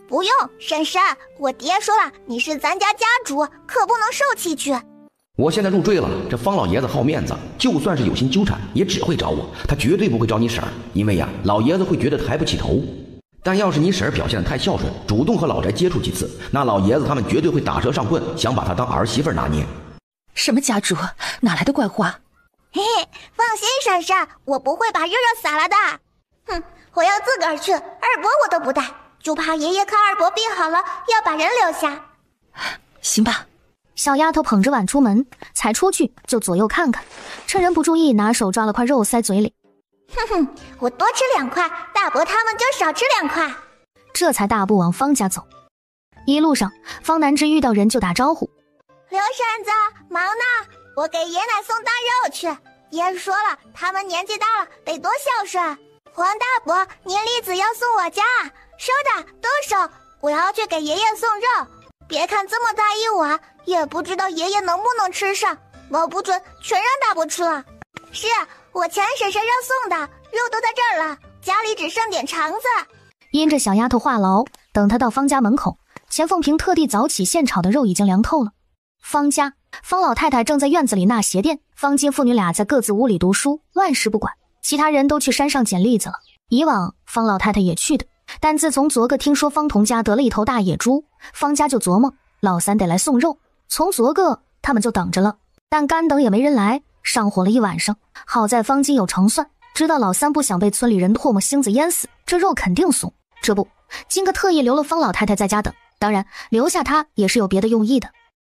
不用，珊珊，我爹说了，你是咱家家主，可不能受气去。我现在入赘了，这方老爷子好面子，就算是有心纠缠，也只会找我，他绝对不会找你婶儿，因为呀，老爷子会觉得抬不起头。但要是你婶儿表现得太孝顺，主动和老宅接触几次，那老爷子他们绝对会打蛇上棍，想把他当儿媳妇拿捏。什么家主？哪来的怪话？嘿嘿，放心，珊珊，我不会把肉肉撒了的。哼，我要自个儿去，二伯我都不带，就怕爷爷看二伯病好了，要把人留下。行吧。小丫头捧着碗出门，才出去就左右看看，趁人不注意，拿手抓了块肉塞嘴里。哼哼，我多吃2块，大伯他们就少吃2块。这才大步往方家走。一路上，方南枝遇到人就打招呼：刘婶子，忙呢？我给爷奶送大肉去。爷说了，他们年纪大了，得多孝顺。黄大伯，年例子要送我家，收的都收。我要去给爷爷送肉。别看这么大一碗，也不知道爷爷能不能吃上，保不准全让大伯吃了。是我钱婶婶让送的，肉都在这儿了，家里只剩点肠子。因着小丫头话痨，等她到方家门口，钱凤萍特地早起现炒的肉已经凉透了。方家，方老太太正在院子里纳鞋垫，方金父女俩在各自屋里读书，万事不管，其他人都去山上捡栗子了。以往方老太太也去的，但自从昨个听说方童家得了一头大野猪，方家就琢磨老三得来送肉，从昨个他们就等着了，但干等也没人来，上火了一晚上。好在方金有成算，知道老三不想被村里人唾沫星子淹死，这肉肯定送。这不，金哥特意留了方老太太在家等，当然留下她也是有别的用意的。